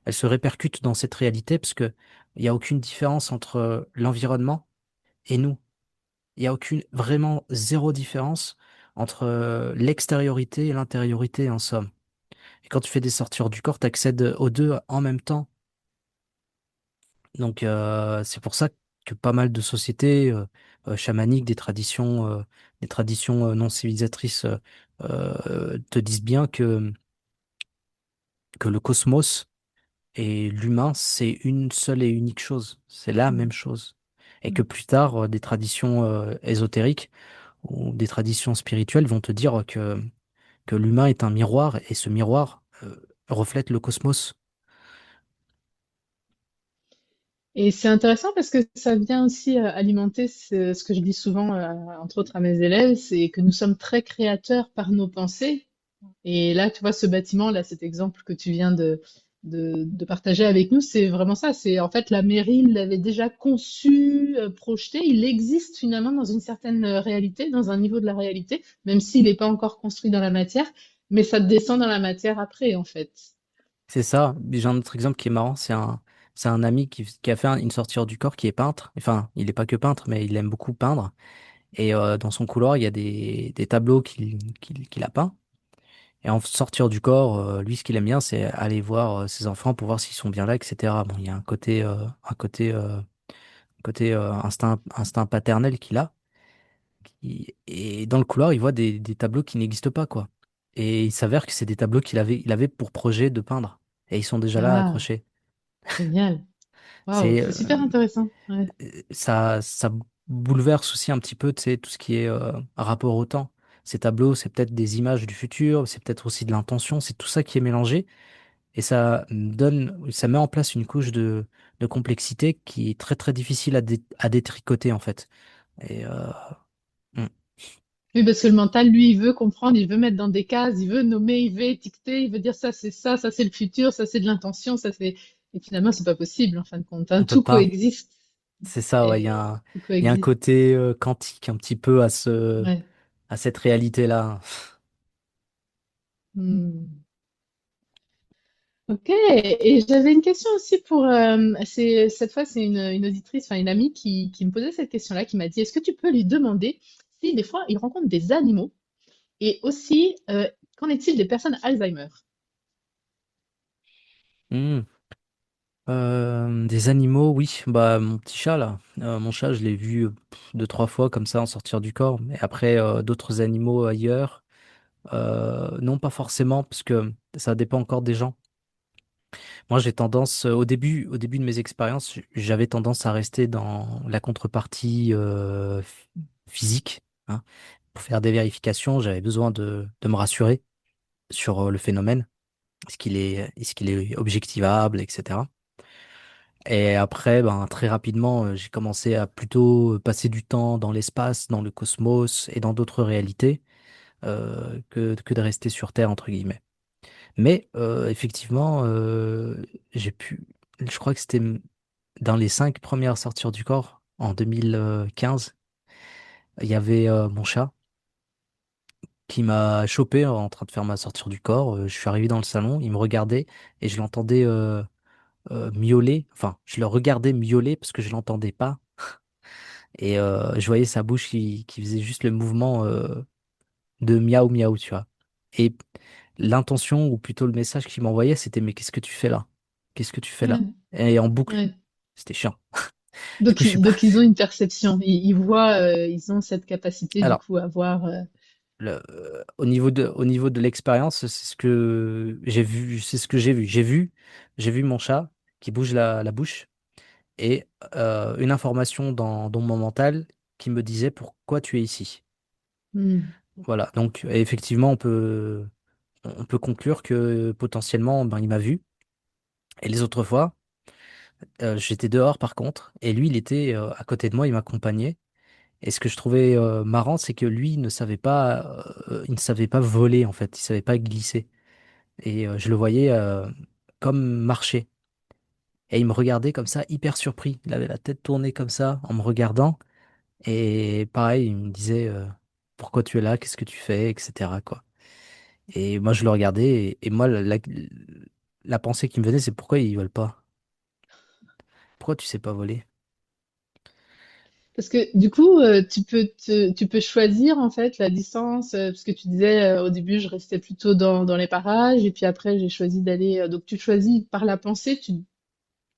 elle se répercute dans cette réalité parce que il n'y a aucune différence entre l'environnement et nous. Il n'y a aucune, vraiment zéro différence entre l'extériorité et l'intériorité en somme. Et quand tu fais des sorties hors du corps, tu accèdes aux deux en même temps. Donc c'est pour ça que pas mal de sociétés chamaniques, des traditions non civilisatrices te disent bien que le cosmos et l'humain, c'est une seule et unique chose. C'est la Hmm. même chose. Et Hmm. que plus tard, des traditions ésotériques ou des traditions spirituelles vont te dire que l'humain est un miroir et ce miroir reflète le cosmos. Et c'est intéressant parce que ça vient aussi alimenter ce que je dis souvent, entre autres à mes élèves, c'est que nous sommes très créateurs par nos pensées. Et là, tu vois, ce bâtiment, là, cet exemple que tu viens de partager avec nous, c'est vraiment ça. C'est en fait la mairie l'avait déjà conçu, projeté. Il existe finalement dans une certaine réalité, dans un niveau de la réalité, même s'il n'est pas encore construit dans la matière, mais ça descend dans la matière après, en fait. C'est ça. J'ai un autre exemple qui est marrant, c'est un ami qui a fait une sortie hors du corps qui est peintre. Enfin, il n'est pas que peintre, mais il aime beaucoup peindre. Et dans son couloir, il y a des tableaux qu'il a peints. Et en sortir du corps, lui, ce qu'il aime bien, c'est aller voir ses enfants pour voir s'ils sont bien là, etc. Bon, il y a un côté instinct paternel qu'il a. Et dans le couloir, il voit des tableaux qui n'existent pas, quoi. Et il s'avère que c'est des tableaux il avait pour projet de peindre. Et ils sont déjà là Ah, accrochés. génial. Waouh, C'est, c'est super intéressant. Ouais. ça bouleverse aussi un petit peu, tu sais, tout ce qui est rapport au temps. Ces tableaux, c'est peut-être des images du futur, c'est peut-être aussi de l'intention, c'est tout ça qui est mélangé. Et ça met en place une couche de complexité qui est très très difficile à détricoter en fait. Et mm, Oui, parce que le mental, lui, il veut comprendre, il veut mettre dans des cases, il veut nommer, il veut étiqueter, il veut dire ça c'est le futur, ça c'est de l'intention, ça c'est... Et finalement, c'est pas possible, en fin de compte, hein. on peut Tout pas. coexiste. C'est ça, ouais, Et tout il y a un coexiste. côté quantique un petit peu Ouais. à cette réalité-là. Hmm. Ok. Et j'avais une question aussi pour... cette fois, c'est une auditrice, enfin une amie qui me posait cette question-là, qui m'a dit, est-ce que tu peux lui demander si des fois il rencontre des animaux et aussi, qu'en est-il des personnes Alzheimer? Hmm. Des animaux, oui. Bah, mon petit chat, là. Mon chat, je l'ai vu deux, trois fois comme ça en sortir du corps. Mais après, d'autres animaux ailleurs, non, pas forcément, parce que ça dépend encore des gens. Moi, j'ai tendance, au début de mes expériences, j'avais tendance à rester dans la contrepartie physique, hein. Pour faire des vérifications, j'avais besoin de me rassurer sur le phénomène. Est-ce qu'il est objectivable, etc. Et après, ben, très rapidement, j'ai commencé à plutôt passer du temps dans l'espace, dans le cosmos et dans d'autres réalités que de rester sur Terre, entre guillemets. Mais effectivement, j'ai pu, je crois que c'était dans les 5 premières sorties du corps en 2015, il y avait mon chat qui m'a chopé en train de faire ma sortie du corps. Je suis arrivé dans le salon, il me regardait et je l'entendais miauler. Enfin, je le regardais miauler parce que je l'entendais pas. Et je voyais sa bouche qui faisait juste le mouvement de miaou miaou, tu vois. Et l'intention, ou plutôt le message qu'il m'envoyait, c'était: mais qu'est-ce que tu fais là? Qu'est-ce que tu fais là? Ouais, Et en boucle. ouais. C'était chiant. Du coup, Donc, je suis pas. donc ils ont une perception. Ils voient, ils ont cette capacité du Alors, coup à voir. au niveau de l'expérience, c'est ce que j'ai vu. C'est ce que j'ai vu. J'ai vu mon chat qui bouge la bouche et une information dans mon mental qui me disait pourquoi tu es ici. Hmm, Voilà. Donc, effectivement, on peut conclure que potentiellement, ben, il m'a vu. Et les autres fois, j'étais dehors par contre, et lui, il était à côté de moi, il m'accompagnait. Et ce que je trouvais marrant, c'est que lui, il ne savait pas voler en fait, il savait pas glisser. Et je le voyais comme marcher. Et il me regardait comme ça, hyper surpris. Il avait la tête tournée comme ça, en me regardant. Et pareil, il me disait pourquoi tu es là, qu'est-ce que tu fais, etc. quoi. Et moi, je le regardais, et moi, la pensée qui me venait, c'est pourquoi ils veulent pas? Pourquoi tu sais pas voler? Parce que du coup, tu peux choisir en fait la distance, parce que tu disais au début, je restais plutôt dans les parages, et puis après, j'ai choisi d'aller. Donc, tu choisis par la pensée, tu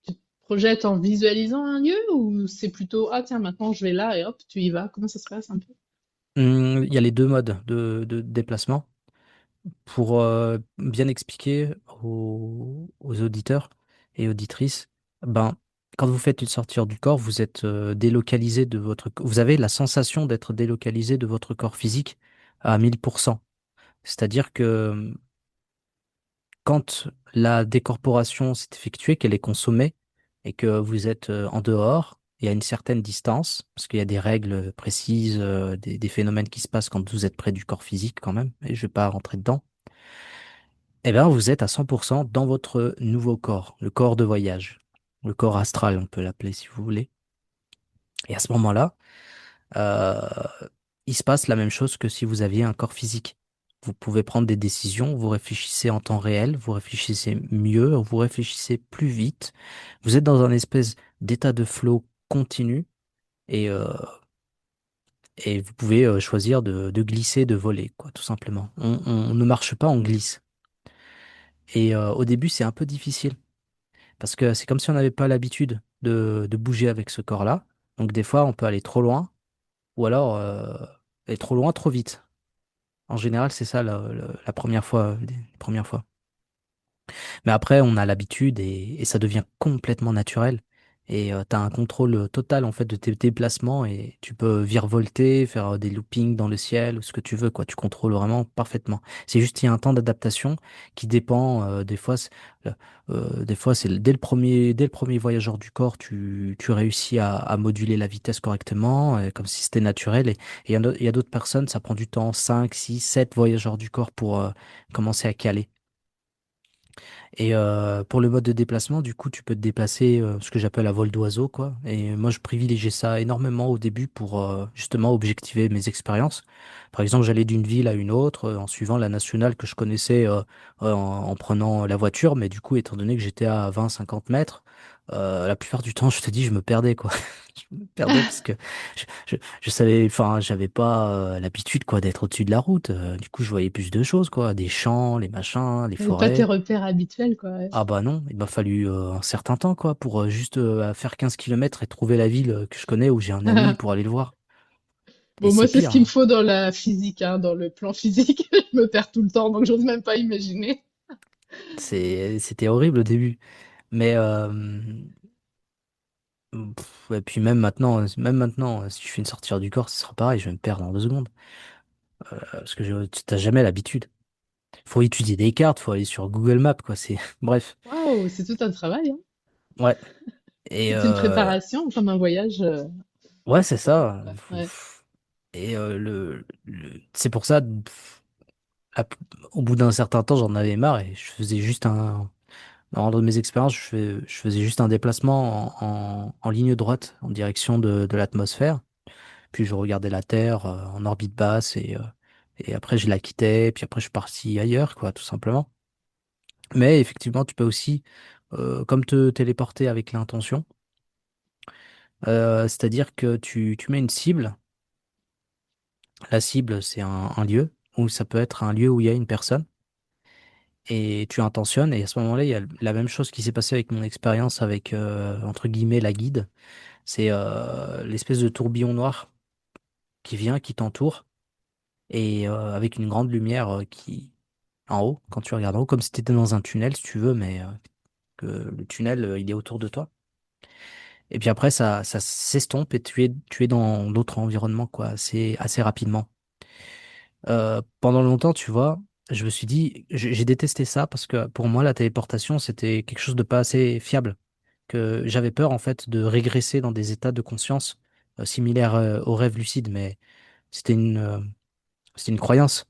te projettes en visualisant un lieu, ou c'est plutôt, ah tiens, maintenant je vais là et hop, tu y vas. Comment ça se passe un peu? Il y a les deux modes de déplacement. Pour bien expliquer aux auditeurs et auditrices, ben, quand vous faites une sortie hors du corps, vous êtes délocalisé de vous avez la sensation d'être délocalisé de votre corps physique à 1000%. C'est-à-dire que quand la décorporation s'est effectuée, qu'elle est consommée et que vous êtes en dehors, et à une certaine distance, parce qu'il y a des règles précises, des phénomènes qui se passent quand vous êtes près du corps physique quand même, et je vais pas rentrer dedans. Eh bien, vous êtes à 100% dans votre nouveau corps, le corps de voyage, le corps astral, on peut l'appeler si vous voulez. Et à ce moment-là, euh, il se passe la même chose que si vous aviez un corps physique. Vous pouvez prendre des décisions, vous réfléchissez en temps réel, vous réfléchissez mieux, vous réfléchissez plus vite. Vous êtes dans un espèce d'état de flow continu, et, euh, et vous pouvez choisir de glisser, de voler, quoi, tout simplement. On ne marche pas, on glisse. Et au début, c'est un peu difficile. Parce que c'est comme si on n'avait pas l'habitude de bouger avec ce corps-là. Donc des fois, on peut aller trop loin, ou alors aller trop loin, trop vite. En général, c'est ça la première fois, les premières fois. Mais après, on a l'habitude, et ça devient complètement naturel. Et tu as un contrôle total en fait de tes déplacements, et tu peux virevolter, faire des loopings dans le ciel, ou ce que tu veux, quoi. Tu contrôles vraiment parfaitement. C'est juste qu'il y a un temps d'adaptation qui dépend. Des fois, c'est dès le premier voyageur du corps, tu réussis à moduler la vitesse correctement, comme si c'était naturel. Et il y a d'autres personnes, ça prend du temps, 5 6 7 voyageurs du corps pour commencer à caler. Et pour le mode de déplacement, du coup, tu peux te déplacer ce que j'appelle à vol d'oiseau, quoi. Et moi, je privilégiais ça énormément au début pour justement objectiver mes expériences. Par exemple, j'allais d'une ville à une autre en suivant la nationale que je connaissais en prenant la voiture. Mais du coup, étant donné que j'étais à 20-50 mètres, La plupart du temps, je te dis, je me perdais, quoi. Je me perdais parce que je savais, enfin, j'avais pas l'habitude, quoi, d'être au-dessus de la route. Du coup, je voyais plus de choses, quoi, des champs, les machins, les T'avais pas tes forêts. repères habituels, quoi. Ouais. Ah bah non, il m'a fallu un certain temps, quoi, pour juste faire 15 kilomètres et trouver la ville que je connais où j'ai un ami pour aller le voir. Et Bon, moi, c'est c'est ce pire, qu'il me hein. faut dans la physique, hein, dans le plan physique. Je me perds tout le temps, donc j'ose même pas imaginer. C'était horrible au début. Mais et puis même maintenant, si je fais une sortie hors du corps, ce sera pareil, je vais me perdre en 2 secondes. Parce que tu t'as jamais l'habitude. Faut étudier des cartes, faut aller sur Google Maps, quoi. C'est bref. Waouh, c'est tout un travail, hein. Ouais. Et Toute une préparation, comme un voyage. ouais, c'est ça. Quoi. Ouais. Et c'est pour ça, au bout d'un certain temps, j'en avais marre et je faisais juste un. Dans l'ordre de mes expériences, je faisais juste un déplacement en ligne droite en direction de l'atmosphère. Puis je regardais la Terre en orbite basse et après je la quittais. Puis après je suis parti ailleurs, quoi, tout simplement. Mais effectivement, tu peux aussi, comme te téléporter avec l'intention, c'est-à-dire que tu mets une cible. La cible, c'est un lieu, ou ça peut être un lieu où il y a une personne, et tu intentionnes, et à ce moment-là, il y a la même chose qui s'est passée avec mon expérience avec, entre guillemets, la guide. C'est l'espèce de tourbillon noir qui vient, qui t'entoure, et avec une grande lumière qui, en haut, quand tu regardes en haut, comme si tu étais dans un tunnel, si tu veux, mais que le tunnel, il est autour de toi. Et puis après, ça s'estompe et tu es dans l'autre environnement, quoi, assez rapidement. Pendant longtemps, tu vois, je me suis dit, j'ai détesté ça parce que pour moi, la téléportation, c'était quelque chose de pas assez fiable. Que j'avais peur, en fait, de régresser dans des états de conscience similaires au rêve lucide, mais c'était c'était une croyance.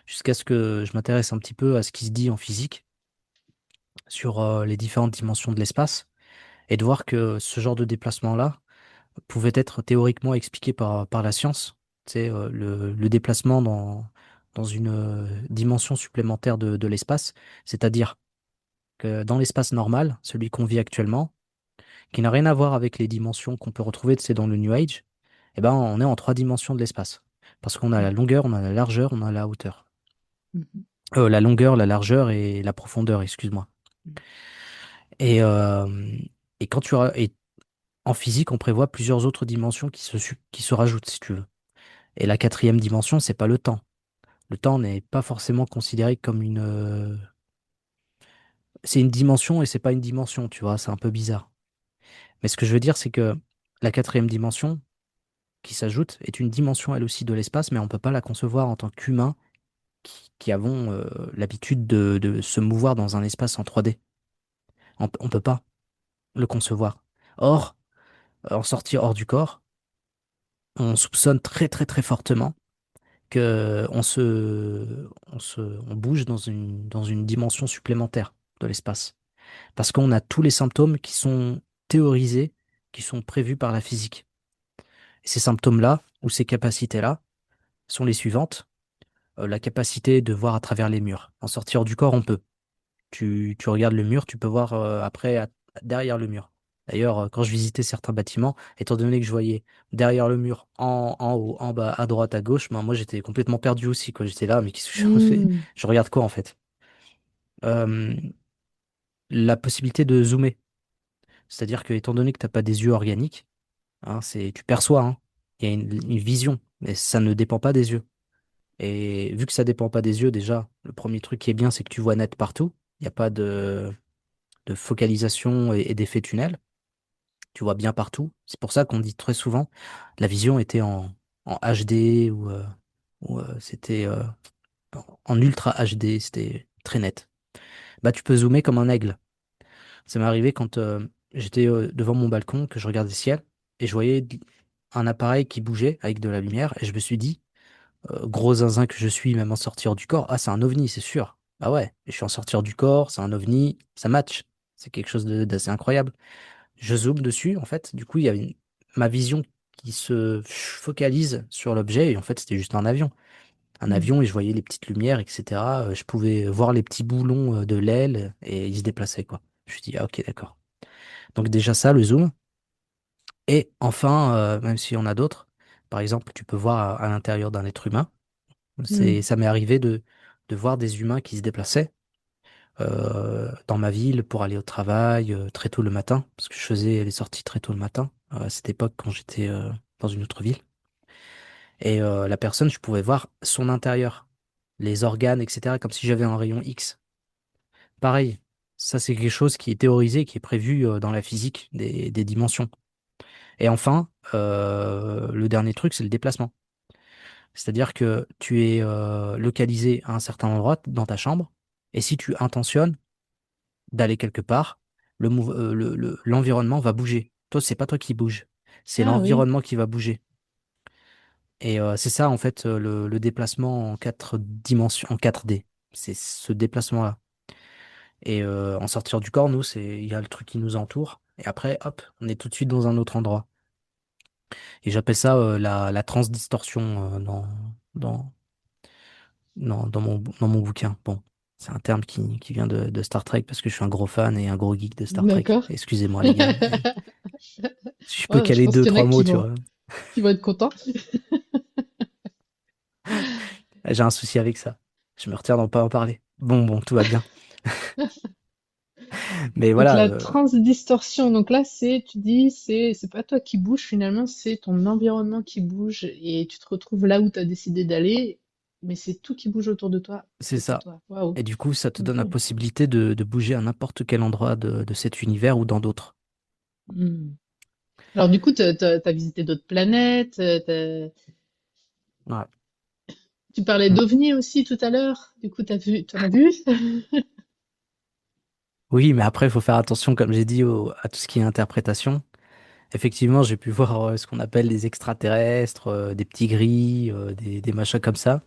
Jusqu'à ce que je m'intéresse un petit peu à ce qui se dit en physique sur les différentes dimensions de l'espace et de voir que ce genre de déplacement-là, pouvait être théoriquement expliqué par la science. C'est le déplacement dans une dimension supplémentaire de l'espace, c'est-à-dire que dans l'espace normal, celui qu'on vit actuellement, qui n'a rien à voir avec les dimensions qu'on peut retrouver, c'est dans le New Age, eh ben, on est en 3 dimensions de l'espace. Parce qu'on a la longueur, on a la largeur, on a la hauteur. Mhm. La longueur, la largeur et la profondeur, excuse-moi. Et, euh, et en physique, on prévoit plusieurs autres dimensions qui se rajoutent, si tu veux. Et la quatrième dimension, c'est pas le temps. Le temps n'est pas forcément considéré comme c'est une dimension et c'est pas une dimension, tu vois, c'est un peu bizarre. Mais ce que je veux dire, c'est que la quatrième dimension qui s'ajoute est une dimension elle aussi de l'espace, mais on peut pas la concevoir en tant qu'humain qui avons l'habitude de se mouvoir dans un espace en 3D. On peut pas le concevoir. Or, en sortie hors du corps, on soupçonne très très très fortement que on bouge dans une dimension supplémentaire de l'espace. Parce qu'on a tous les symptômes qui sont théorisés, qui sont prévus par la physique. Et ces symptômes-là, ou ces capacités-là, sont les suivantes. La capacité de voir à travers les murs. En sortir du corps, on peut. Tu regardes le mur, tu peux voir après derrière le mur. D'ailleurs, quand je visitais certains bâtiments, étant donné que je voyais derrière le mur, en haut, en bas, à droite, à gauche, ben, moi j'étais complètement perdu aussi, quoi. J'étais là, mais qu'est-ce que je fais? Hmm. Je regarde quoi en fait? Euh, la possibilité de zoomer. C'est-à-dire que, étant donné que tu n'as pas des yeux organiques, hein, tu perçois, hein, il y a une vision, mais ça ne dépend pas des yeux. Et vu que ça dépend pas des yeux, déjà, le premier truc qui est bien, c'est que tu vois net partout. Il n'y a pas de focalisation et d'effet tunnel. Tu vois bien partout. C'est pour ça qu'on dit très souvent, la vision était en HD ou c'était en ultra HD, c'était très net. Bah, tu peux zoomer comme un aigle. Ça m'est arrivé quand j'étais devant mon balcon, que je regardais le ciel, et je voyais un appareil qui bougeait avec de la lumière, et je me suis dit, gros zinzin que je suis, même en sortir du corps, ah, c'est un ovni, c'est sûr. Ah ouais, je suis en sortir du corps, c'est un ovni, ça match. C'est quelque chose d'assez incroyable. Je zoome dessus, en fait, du coup, il y avait ma vision qui se focalise sur l'objet, et en fait, c'était juste un avion. Un Hmm. avion, et je voyais les petites lumières, etc. Je pouvais voir les petits boulons de l'aile, et ils se déplaçaient, quoi. Je me suis dit, ah ok, d'accord. Donc déjà ça, le zoom. Et enfin, même s'il y en a d'autres, par exemple, tu peux voir à l'intérieur d'un être humain. Hmm. Ça m'est arrivé de voir des humains qui se déplaçaient dans ma ville pour aller au travail très tôt le matin, parce que je faisais les sorties très tôt le matin à cette époque quand j'étais dans une autre ville. Et la personne, je pouvais voir son intérieur, les organes, etc., comme si j'avais un rayon X. Pareil, ça c'est quelque chose qui est théorisé, qui est prévu dans la physique des dimensions. Et enfin, le dernier truc, c'est le déplacement. C'est-à-dire que tu es localisé à un certain endroit dans ta chambre, et si tu intentionnes d'aller quelque part, l'environnement va bouger. Toi, c'est pas toi qui bouge, c'est Ah oui, l'environnement qui va bouger. Et c'est ça, en fait, le déplacement en 4 dimensions, en 4D. C'est ce déplacement-là. Et en sortir du corps, nous, il y a le truc qui nous entoure. Et après, hop, on est tout de suite dans un autre endroit. Et j'appelle ça la transdistorsion dans, dans mon bouquin. Bon, c'est un terme qui vient de Star Trek parce que je suis un gros fan et un gros geek de Star Trek. d'accord. Excusez-moi, les gars, mais si je peux Oh, je caler pense deux, qu'il y en a trois mots, tu vois. qui vont être contents. J'ai un souci avec ça. Je me retiens d'en pas en parler. Bon, tout va bien. Mais Donc voilà, la transdistorsion, donc là tu dis c'est pas toi qui bouge finalement, c'est ton environnement qui bouge et tu te retrouves là où tu as décidé d'aller, mais c'est tout qui bouge autour de toi c'est et pas ça. toi. Waouh. Et du coup, ça te donne OK. la possibilité de bouger à n'importe quel endroit de cet univers ou dans d'autres. Hmm. Alors du coup, t'as visité d'autres planètes, Ouais. tu parlais Mm. d'ovnis aussi tout à l'heure. Du coup, t'en as vu? Oui, mais après, il faut faire attention, comme j'ai dit, à tout ce qui est interprétation. Effectivement, j'ai pu voir ce qu'on appelle des extraterrestres, des petits gris, des machins comme ça.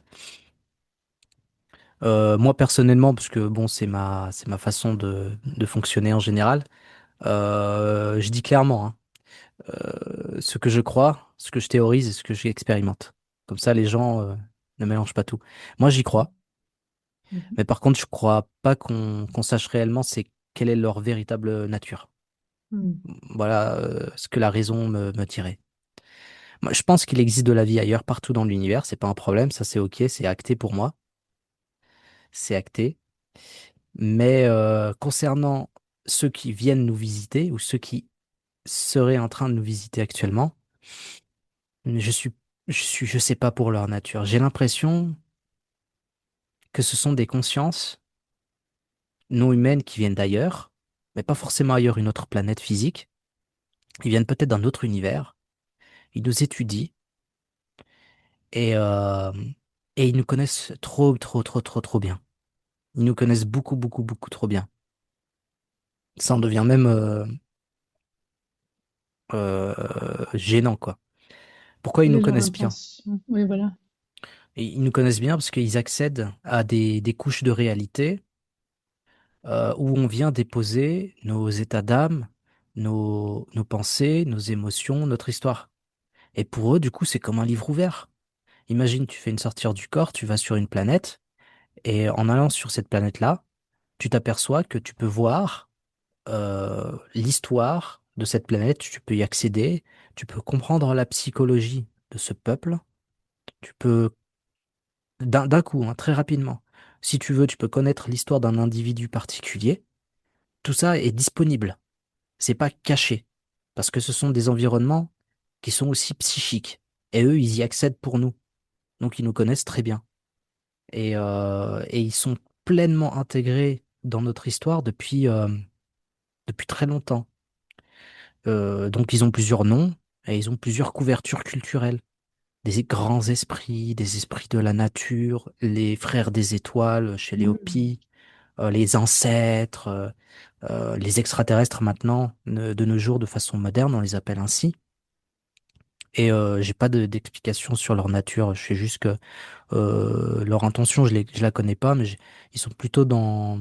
Moi, personnellement, parce que bon, c'est ma façon de fonctionner en général, je dis clairement, hein, ce que je crois, ce que je théorise et ce que j'expérimente. Comme ça, les gens ne mélangent pas tout. Moi, j'y crois, Mhm. mais par contre, je crois pas qu'on sache réellement c'est quelle est leur véritable nature. Hmm. Voilà ce que la raison me dirait. Moi, je pense qu'il existe de la vie ailleurs, partout dans l'univers. C'est pas un problème, ça c'est ok, c'est acté pour moi, c'est acté. Mais concernant ceux qui viennent nous visiter ou ceux qui seraient en train de nous visiter actuellement, je suis, je sais pas pour leur nature. J'ai l'impression que ce sont des consciences non humaines qui viennent d'ailleurs, mais pas forcément ailleurs, une autre planète physique. Ils viennent peut-être d'un autre univers. Ils nous étudient et, euh, et ils nous connaissent trop bien. Ils nous connaissent beaucoup trop bien. Ça en devient même gênant, quoi. Pourquoi ils Quelle nous est leur connaissent bien? intention? Oui, voilà. Et ils nous connaissent bien parce qu'ils accèdent à des couches de réalité où on vient déposer nos états d'âme, nos pensées, nos émotions, notre histoire. Et pour eux, du coup, c'est comme un livre ouvert. Imagine, tu fais une sortie hors du corps, tu vas sur une planète, et en allant sur cette planète-là, tu t'aperçois que tu peux voir l'histoire de cette planète, tu peux y accéder, tu peux comprendre la psychologie de ce peuple, tu peux, d'un coup, hein, très rapidement, si tu veux, tu peux connaître l'histoire d'un individu particulier. Tout ça est disponible. C'est pas caché. Parce que ce sont des environnements qui sont aussi psychiques. Et eux, ils y accèdent pour nous. Donc, ils nous connaissent très bien. Et ils sont pleinement intégrés dans notre histoire depuis très longtemps. Donc, ils ont plusieurs noms et ils ont plusieurs couvertures culturelles. Des grands esprits, des esprits de la nature, les frères des étoiles chez les Hmm. Hopis, les ancêtres, les extraterrestres maintenant, de nos jours, de façon moderne, on les appelle ainsi. Et j'ai pas d'explication sur leur nature. Je sais juste que leur intention, je la connais pas, mais ils sont plutôt dans.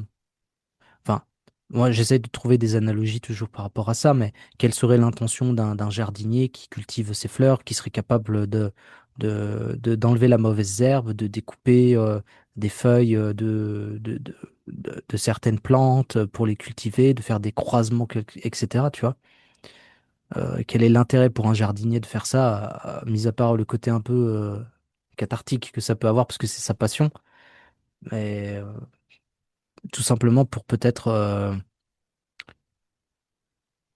Enfin, moi, j'essaie de trouver des analogies toujours par rapport à ça, mais quelle serait l'intention d'un jardinier qui cultive ses fleurs, qui serait capable d'enlever la mauvaise herbe, de découper des feuilles de certaines plantes pour les cultiver, de faire des croisements, etc. Tu vois. Quel est l'intérêt pour un jardinier de faire ça, mis à part le côté un peu cathartique que ça peut avoir parce que c'est sa passion, mais tout simplement pour peut-être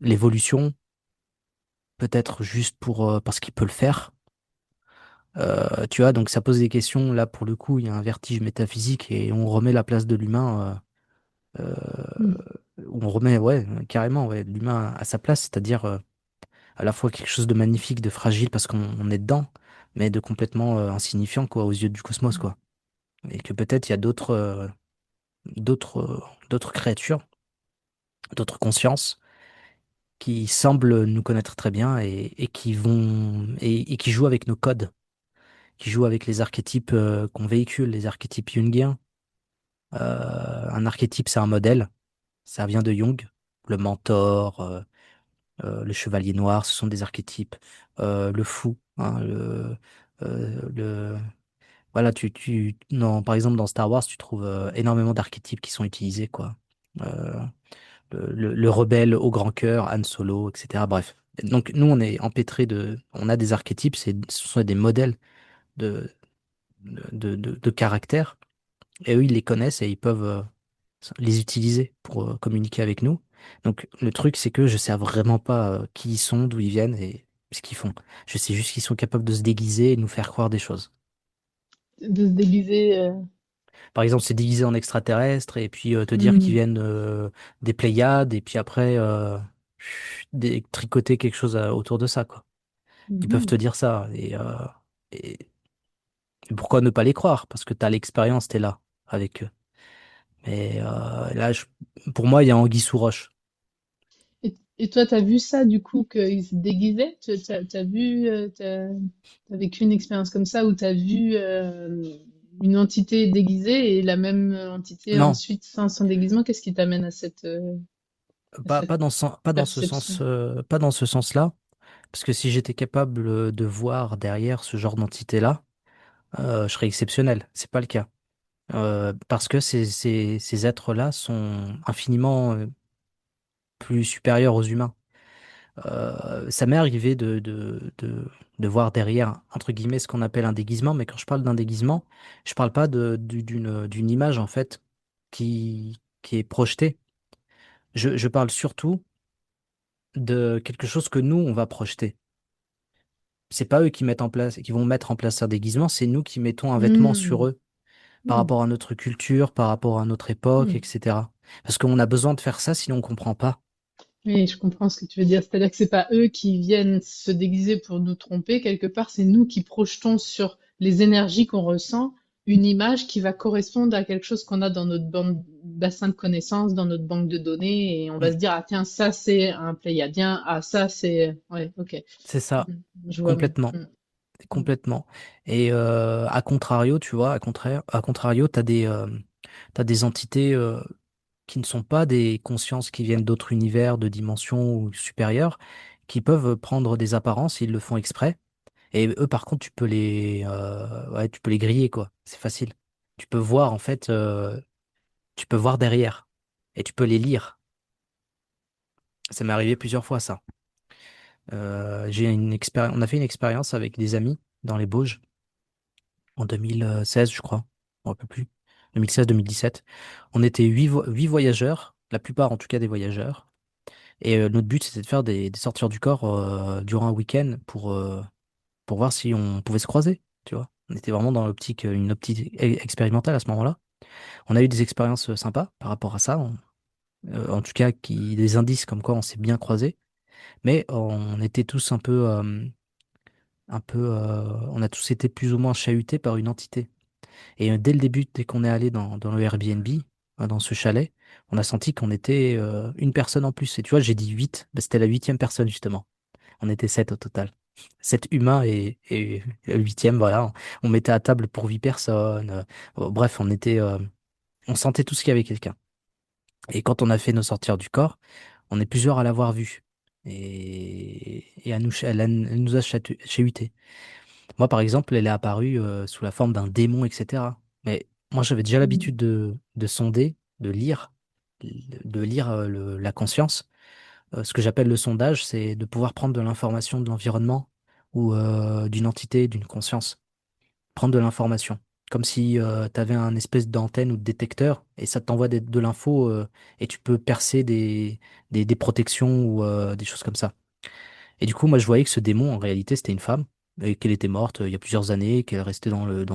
l'évolution, peut-être juste pour parce qu'il peut le faire. Tu vois, donc ça pose des questions. Là, pour le coup, il y a un vertige métaphysique et on remet la place de l'humain. Mm. On remet, ouais, carrément, ouais, l'humain à sa place, c'est-à-dire à la fois quelque chose de magnifique, de fragile parce qu'on est dedans, mais de complètement insignifiant, quoi, aux yeux du cosmos, quoi. Et que peut-être il y a d'autres, d'autres créatures, d'autres consciences qui semblent nous connaître très bien et qui et qui jouent avec nos codes, qui jouent avec les archétypes qu'on véhicule, les archétypes jungiens. Un archétype, c'est un modèle, ça vient de Jung. Le mentor, le chevalier noir, ce sont des archétypes. Le fou, hein, voilà, non, par exemple, dans Star Wars, tu trouves énormément d'archétypes qui sont utilisés, quoi. Euh, le rebelle au grand cœur, Han Solo, etc. Bref. Donc, nous, on est empêtrés on a des archétypes, ce sont des modèles de, de caractère, et eux, ils les connaissent et ils peuvent les utiliser pour communiquer avec nous. Donc, le truc, c'est que je sais vraiment pas qui ils sont, d'où ils viennent et ce qu'ils font. Je sais juste qu'ils sont capables de se déguiser et de nous faire croire des choses. De se déguiser. Par exemple, se déguiser en extraterrestre et puis te dire qu'ils Mm. viennent des Pléiades et puis après tricoter quelque chose autour de ça, quoi. Ils peuvent te Mhm. dire ça et pourquoi ne pas les croire? Parce que tu as l'expérience, tu es là avec eux. Mais là, pour moi, il y a anguille sous roche. Et toi, t'as vu ça du coup qu'ils se déguisaient? T'as vu, t'as vécu une expérience comme ça où t'as vu une entité déguisée et la même entité Non, ensuite sans son déguisement? Qu'est-ce qui t'amène à cette pas dans ce sens, perception? pas dans ce sens-là. Parce que si j'étais capable de voir derrière ce genre d'entité-là, je serais exceptionnel. C'est pas le cas. Parce que ces êtres-là sont infiniment plus supérieurs aux humains. Ça m'est arrivé de voir derrière, entre guillemets, ce qu'on appelle un déguisement, mais quand je parle d'un déguisement, je parle pas d'une image, en fait, qui est projetée. Je parle surtout de quelque chose que nous, on va projeter. C'est pas eux qui mettent en place, qui vont mettre en place un déguisement, c'est nous qui mettons un vêtement sur Hmm. eux par Hmm. rapport à notre culture, par rapport à notre époque, Hmm. etc. Parce qu'on a besoin de faire ça, sinon on comprend pas. Oui, je comprends ce que tu veux dire. C'est-à-dire que c'est pas eux qui viennent se déguiser pour nous tromper. Quelque part, c'est nous qui projetons sur les énergies qu'on ressent une image qui va correspondre à quelque chose qu'on a dans notre bassin de connaissances, dans notre banque de données, et on va Mm. se dire, ah tiens, ça c'est un pléiadien, ah ça c'est... Ouais, ok. C'est ça, Mhm. Je vois. complètement, Mhm. Mhm. complètement. Et à contrario, tu vois, à contrario, t'as des entités qui ne sont pas des consciences qui viennent d'autres univers, de dimensions ou supérieures, qui peuvent prendre des apparences, ils le font exprès. Et eux, par contre, ouais, tu peux les griller, quoi. C'est facile. Tu peux voir, en fait, tu peux voir derrière. Et tu peux les lire. Ça m'est arrivé plusieurs fois, ça. On a fait une expérience avec des amis dans les Bauges en 2016, je crois. Je me rappelle plus. 2016-2017. On était huit voyageurs, la plupart en tout cas des voyageurs. Et notre but, c'était de faire des sorties du corps durant un week-end pour voir si on pouvait se croiser, tu vois. On était vraiment dans une optique expérimentale à ce moment-là. On a eu des expériences sympas par rapport à ça, en tout cas des indices comme quoi on s'est bien croisés, mais on était tous on a tous été plus ou moins chahutés par une entité. Et dès le début, dès qu'on est allé dans le Airbnb, dans ce chalet, on a senti qu'on était une personne en plus. Et tu vois, j'ai dit 8, bah, c'était la huitième personne justement. On était 7 au total. 7 humains et le huitième, voilà. On mettait à table pour 8 personnes. Bref, on sentait tous qu'il y avait quelqu'un. Et quand on a fait nos sortir du corps, on est plusieurs à l'avoir vu. Et elle nous a chahuté. Moi, par exemple, elle est apparue sous la forme d'un démon, etc. Mais moi, j'avais déjà Mhm. l'habitude de sonder. de lire, la conscience. Ce que j'appelle le sondage, c'est de pouvoir prendre de l'information de l'environnement ou d'une entité, d'une conscience. Prendre de l'information. Comme si tu avais un espèce d'antenne ou de détecteur et ça t'envoie de l'info et tu peux percer des protections ou des choses comme ça. Et du coup, moi, je voyais que ce démon, en réalité, c'était une femme et qu'elle était morte il y a plusieurs années, qu'elle restait dans le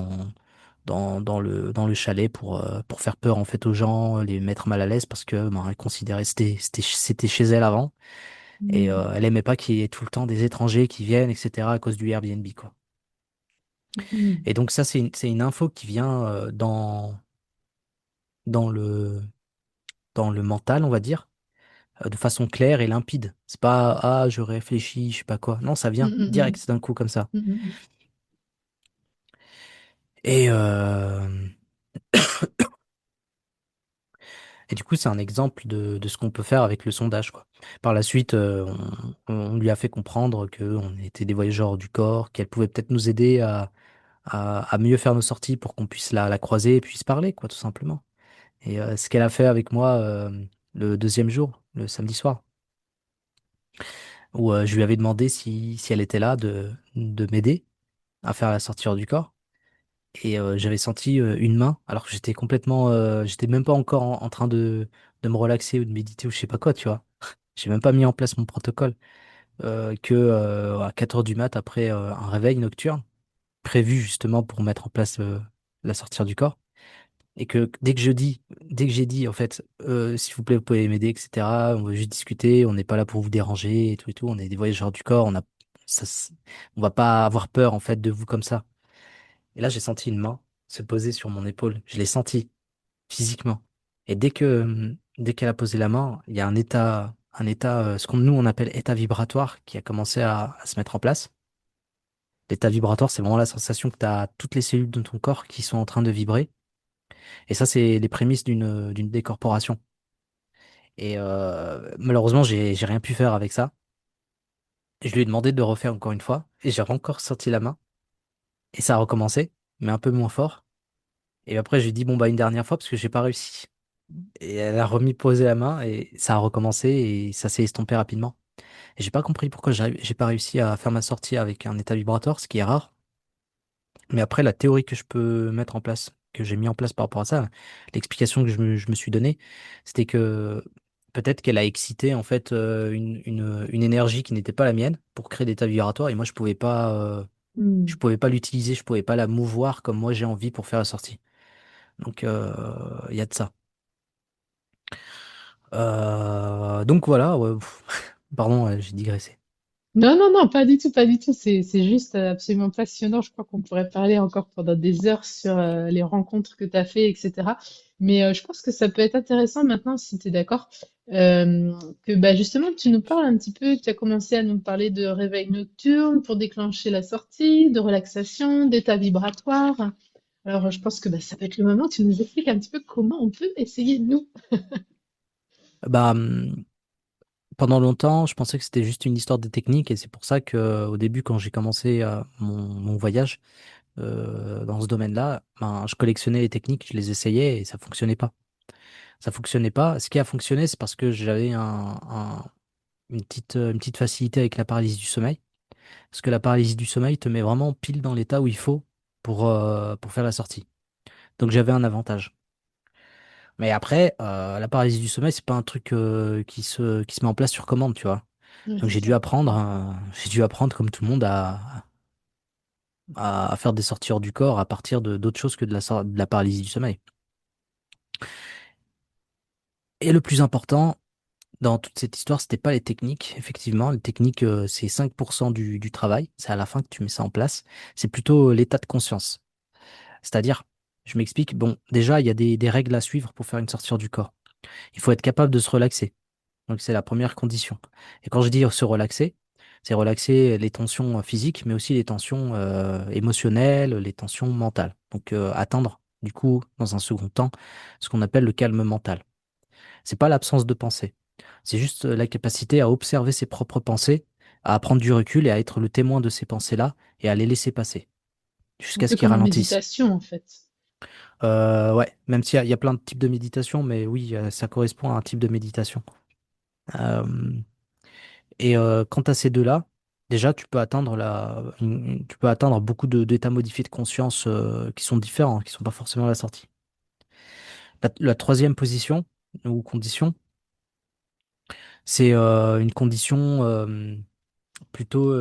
chalet pour faire peur en fait aux gens, les mettre mal à l'aise parce que ben, elle considérait que c'était chez elle avant et Mm. elle aimait pas qu'il y ait tout le temps des étrangers qui viennent, etc. à cause du Airbnb, quoi. Mm. Et donc ça, c'est une info qui vient dans le, dans le mental, on va dire, de façon claire et limpide. C'est pas, ah, je réfléchis, je sais pas quoi. Non, ça Mm. vient Mm. direct d'un coup comme ça. Mm. Mm. Et, et du coup, c'est un exemple de ce qu'on peut faire avec le sondage, quoi. Par la suite, on lui a fait comprendre qu'on était des voyageurs du corps, qu'elle pouvait peut-être nous aider à mieux faire nos sorties pour qu'on puisse la croiser et puisse parler, quoi, tout simplement. Et ce qu'elle a fait avec moi le deuxième jour, le samedi soir, où je lui avais demandé si elle était là de m'aider à faire la sortie hors du corps. Et j'avais senti une main, alors que j'étais même pas encore en train de me relaxer ou de méditer ou je sais pas quoi, tu vois. J'ai même pas mis en place mon protocole. À 4 heures du mat, après un réveil nocturne, prévu justement pour mettre en place la sortie du corps. Et que dès que j'ai dit, en fait, s'il vous plaît, vous pouvez m'aider, etc., on veut juste discuter, on n'est pas là pour vous déranger et tout, on est des voyageurs du corps, ça, on va pas avoir peur, en fait, de vous comme ça. Et là, j'ai senti une main se poser sur mon épaule. Je l'ai senti physiquement. Et dès qu'elle a posé la main, il y a ce qu'on nous on appelle état vibratoire qui a commencé à se mettre en place. L'état vibratoire, c'est vraiment la sensation que tu as toutes les cellules de ton corps qui sont en train de vibrer. Et ça, c'est les prémices d'une décorporation. Et malheureusement, j'ai rien pu faire avec ça. Et je lui ai demandé de le refaire encore une fois. Et j'ai encore sorti la main. Et ça a recommencé, mais un peu moins fort. Et après, je lui ai dit, bon, bah, une dernière fois parce que j'ai pas réussi. Et elle a remis posé la main et ça a recommencé et ça s'est estompé rapidement. Et j'ai pas compris pourquoi j'ai pas réussi à faire ma sortie avec un état vibratoire, ce qui est rare. Mais après, la théorie que je peux mettre en place, que j'ai mis en place par rapport à ça, l'explication que je me suis donnée, c'était que peut-être qu'elle a excité en fait une énergie qui n'était pas la mienne pour créer des états vibratoires et moi je Mm. pouvais pas l'utiliser, je pouvais pas la mouvoir comme moi j'ai envie pour faire la sortie. Donc il y a de ça. Donc voilà, ouais, pardon, j'ai digressé. Non, non, non, pas du tout, pas du tout. C'est juste absolument passionnant. Je crois qu'on pourrait parler encore pendant des heures sur les rencontres que tu as fait, etc. Mais je pense que ça peut être intéressant maintenant, si tu es d'accord, euh, que bah, justement tu nous parles un petit peu. Tu as commencé à nous parler de réveil nocturne pour déclencher la sortie, de relaxation, d'état vibratoire. Alors je pense que bah, ça peut être le moment où tu nous expliques un petit peu comment on peut essayer nous. Bah, pendant longtemps, je pensais que c'était juste une histoire de technique et c'est pour ça que au début, quand j'ai commencé mon voyage dans ce domaine-là, ben, je collectionnais les techniques, je les essayais et ça fonctionnait pas. Ça fonctionnait pas. Ce qui a fonctionné, c'est parce que j'avais une petite facilité avec la paralysie du sommeil. Parce que la paralysie du sommeil te met vraiment pile dans l'état où il faut pour faire la sortie. Donc j'avais un avantage. Mais après, la paralysie du sommeil, c'est pas un truc qui se met en place sur commande, tu vois. Ouais, Donc c'est ça. j'ai dû apprendre comme tout le monde à faire des sorties hors du corps à partir de d'autres choses que de la paralysie du sommeil. Et le plus important dans toute cette histoire, c'était pas les techniques. Effectivement, les techniques, c'est 5% du travail. C'est à la fin que tu mets ça en place. C'est plutôt l'état de conscience. C'est-à-dire, je m'explique, bon, déjà, il y a des règles à suivre pour faire une sortie hors du corps. Il faut être capable de se relaxer. Donc c'est la première condition. Et quand je dis se relaxer, c'est relaxer les tensions physiques, mais aussi les tensions émotionnelles, les tensions mentales. Donc atteindre, du coup, dans un second temps, ce qu'on appelle le calme mental. C'est pas l'absence de pensée. C'est juste la capacité à observer ses propres pensées, à prendre du recul et à être le témoin de ces pensées-là et à les laisser passer Un jusqu'à ce peu qu'ils comme en ralentissent. méditation en fait. Ouais, même s'il y a plein de types de méditation, mais oui, ça correspond à un type de méditation. Euh, quant à ces deux-là, déjà, tu peux atteindre tu peux atteindre beaucoup d'états modifiés de conscience qui sont différents, qui sont pas forcément la sortie. La troisième position ou condition, c'est une condition plutôt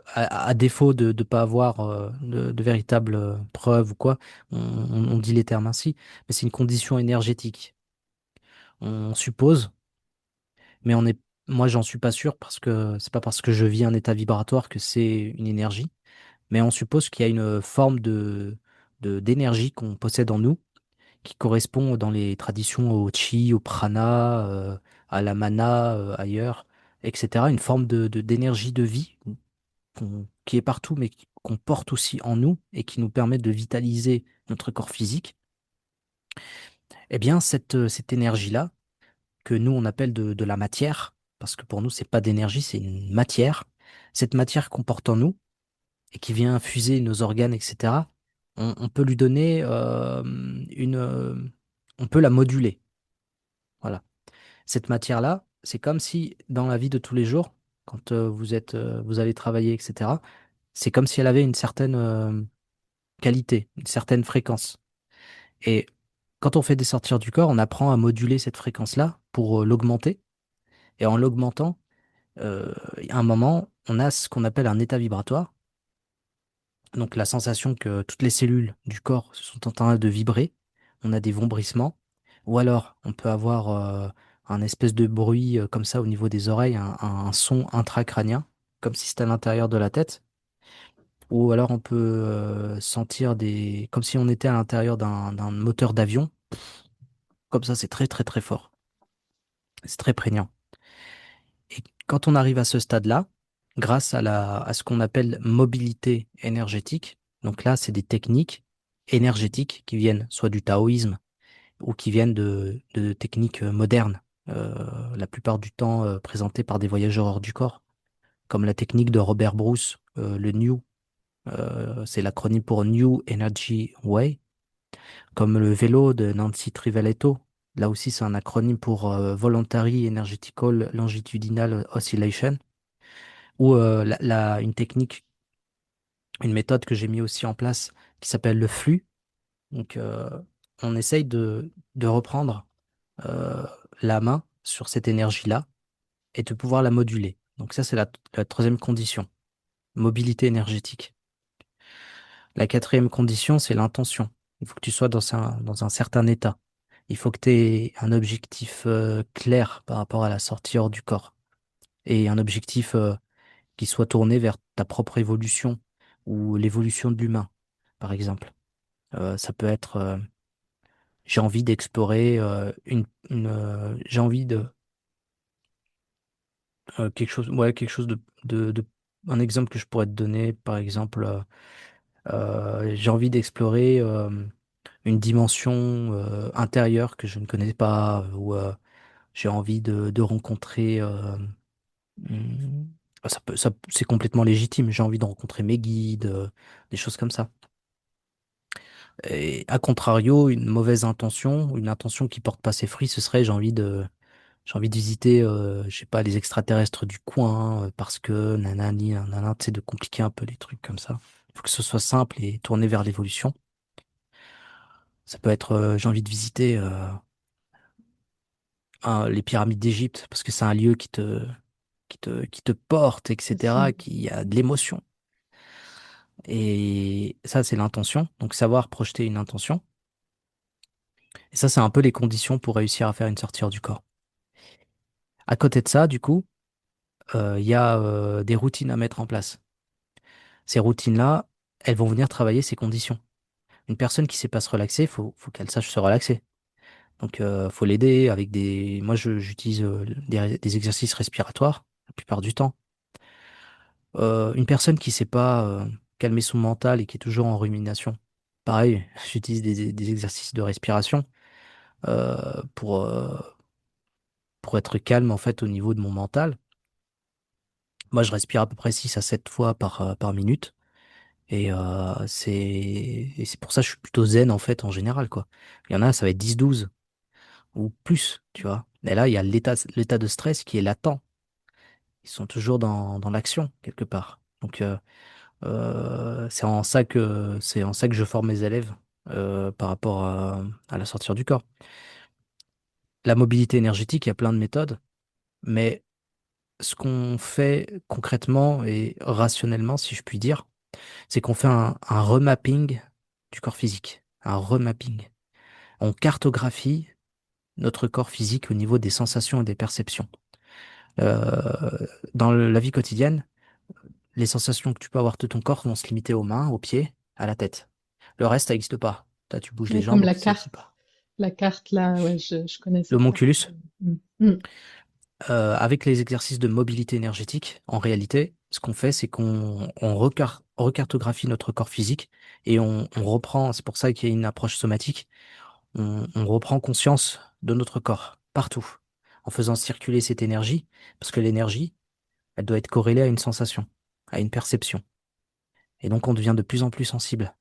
à défaut de ne pas avoir de véritables preuves ou quoi, on dit les termes ainsi, mais c'est une condition énergétique. On suppose, mais moi j'en suis pas sûr parce que c'est pas parce que je vis un état vibratoire que c'est une énergie, mais on suppose qu'il y a une forme d'énergie qu'on possède en nous qui correspond dans les traditions au chi, au prana, à la mana ailleurs, etc. Une forme d'énergie de vie qui est partout, mais qu'on porte aussi en nous et qui nous permet de vitaliser notre corps physique. Eh bien, cette énergie-là, que nous on appelle de la matière, parce que pour nous c'est pas d'énergie, c'est une matière. Cette matière qu'on porte en nous et qui vient infuser nos organes, etc. On peut lui donner on peut la moduler. Voilà. Cette matière-là, c'est comme si dans la vie de tous les jours, quand vous allez travailler, etc. C'est comme si elle avait une certaine qualité, une certaine fréquence. Et quand on fait des sorties du corps, on apprend à moduler cette fréquence-là pour l'augmenter. Et en l'augmentant, à un moment, on a ce qu'on appelle un état vibratoire. Donc la sensation que toutes les cellules du corps sont en train de vibrer. On a des vombrissements. Ou alors, on peut avoir un espèce de bruit comme ça au niveau des oreilles, un son intracrânien, comme si c'était à l'intérieur de la tête. Ou alors on peut sentir comme si on était à l'intérieur d'un moteur d'avion. Comme ça, c'est très très très fort. C'est très prégnant. Et quand on arrive à ce stade-là, grâce à ce qu'on appelle mobilité énergétique, donc là, c'est des techniques énergétiques qui viennent soit du taoïsme ou qui viennent de techniques modernes, la plupart du temps présentées par des voyageurs hors du corps, comme la technique de Robert Bruce, le New, c'est l'acronyme pour New Energy Way, comme le vélo de Nancy Trivaletto. Là aussi, c'est un acronyme pour Voluntary Energetical Longitudinal Oscillation, ou une technique, une méthode que j'ai mis aussi en place qui s'appelle le flux. Donc, on essaye de reprendre euh, la main sur cette énergie-là et de pouvoir la moduler. Donc ça, c'est la troisième condition, mobilité énergétique. La quatrième condition, c'est l'intention. Il faut que tu sois dans un certain état. Il faut que tu aies un objectif clair par rapport à la sortie hors du corps et un objectif qui soit tourné vers ta propre évolution ou l'évolution de l'humain, par exemple. Ça peut être, j'ai envie d'explorer j'ai envie de quelque chose un exemple que je pourrais te donner, par exemple, j'ai envie d'explorer une dimension intérieure que je ne connais pas, ou j'ai envie de rencontrer, hmm, c'est complètement légitime. J'ai envie de rencontrer mes guides, des choses comme ça. Et à contrario, une mauvaise intention, une intention qui porte pas ses fruits, ce serait j'ai envie de visiter, je sais pas, les extraterrestres du coin, parce que nanani, nanana, tu sais, de compliquer un peu les trucs comme ça. Il faut que ce soit simple et tourné vers l'évolution. Ça peut être, j'ai envie de visiter les pyramides d'Égypte, parce que c'est un lieu qui te porte, etc., qui a de l'émotion. Et ça, c'est l'intention. Donc, savoir projeter une intention. Et ça, c'est un peu les conditions pour réussir à faire une sortie hors du corps. À côté de ça, du coup, il y a des routines à mettre en place. Ces routines-là, elles vont venir travailler ces conditions. Une personne qui sait pas se relaxer, faut qu'elle sache se relaxer. Donc, faut l'aider avec moi, j'utilise des exercices respiratoires la plupart du temps. Une personne qui sait pas calmer son mental et qui est toujours en rumination, pareil, j'utilise des exercices de respiration euh, pour, euh, pour être calme en fait au niveau de mon mental. Moi, je respire à peu près 6 à 7 fois par minute Et c'est pour ça que je suis plutôt zen en fait en général, quoi. Il y en a, ça va être 10-12 ou plus, tu vois. Et là, il y a l'état de stress qui est latent. Ils sont toujours dans l'action, quelque part. Donc, c'est en ça que je forme mes élèves par rapport à la sortie du corps. La mobilité énergétique, il y a plein de méthodes, mais ce qu'on fait concrètement et rationnellement, si je puis dire, c'est qu'on fait un remapping du corps physique. Un remapping. On cartographie notre corps physique au niveau des sensations et des perceptions. Euh, dans la vie quotidienne, les sensations que tu peux avoir de ton corps vont se limiter aux mains, aux pieds, à la tête. Le reste, ça n'existe pas. Là, tu bouges les Ouais, jambes, comme ok, ça n'existe pas. la carte là, ouais, je connais cette carte. L'homonculus, Mm. Mm. avec les exercices de mobilité énergétique, en réalité, ce qu'on fait, c'est qu'on recartographie notre corps physique et on reprend, c'est pour ça qu'il y a une approche somatique, on reprend conscience de notre corps, partout, en faisant circuler cette énergie, parce que l'énergie, elle doit être corrélée à une sensation, à une perception. Et donc, on devient de plus en plus sensible.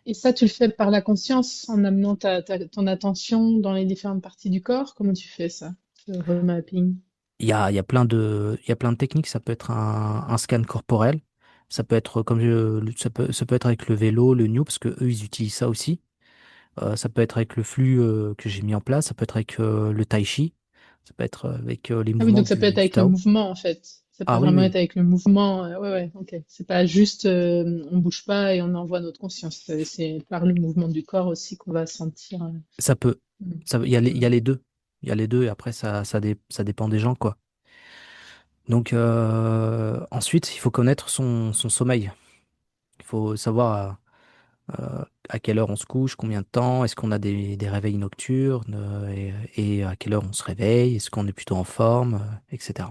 Et ça, tu le fais par la conscience, en amenant ton attention dans les différentes parties du corps. Comment tu fais ça, ce remapping? Il y a plein de techniques. Ça peut être un scan corporel. Ça peut être ça peut être avec le vélo, le New, parce que eux, ils utilisent ça aussi. Ça peut être avec le flux que j'ai mis en place. Ça peut être avec le tai chi. Ça peut être avec les Ah oui, mouvements donc ça peut être du avec le Tao. mouvement en fait. Ça peut Ah oui, vraiment être oui, avec le mouvement. Ouais, ouais, ok. C'est pas juste on bouge pas et on envoie notre conscience. C'est par le mouvement du corps aussi qu'on va sentir. ça peut. Mm. Il y a les deux. Il y a les deux et après, ça dépend des gens, quoi. Donc, ensuite, il faut connaître son sommeil. Il faut savoir à quelle heure on se couche, combien de temps, est-ce qu'on a des réveils nocturnes et à quelle heure on se réveille, est-ce qu'on est plutôt en forme, etc.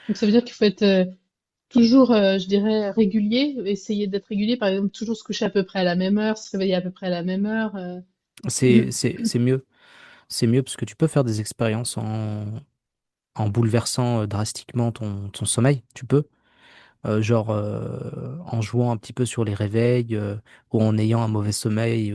Donc ça veut dire qu'il faut être toujours, je dirais, régulier, essayer d'être régulier. Par exemple, toujours se coucher à peu près à la même heure, se réveiller à peu près à la même heure. C'est mieux. C'est mieux parce que tu peux faire des expériences en bouleversant drastiquement ton sommeil. Tu peux. En jouant un petit peu sur les réveils ou en ayant un mauvais sommeil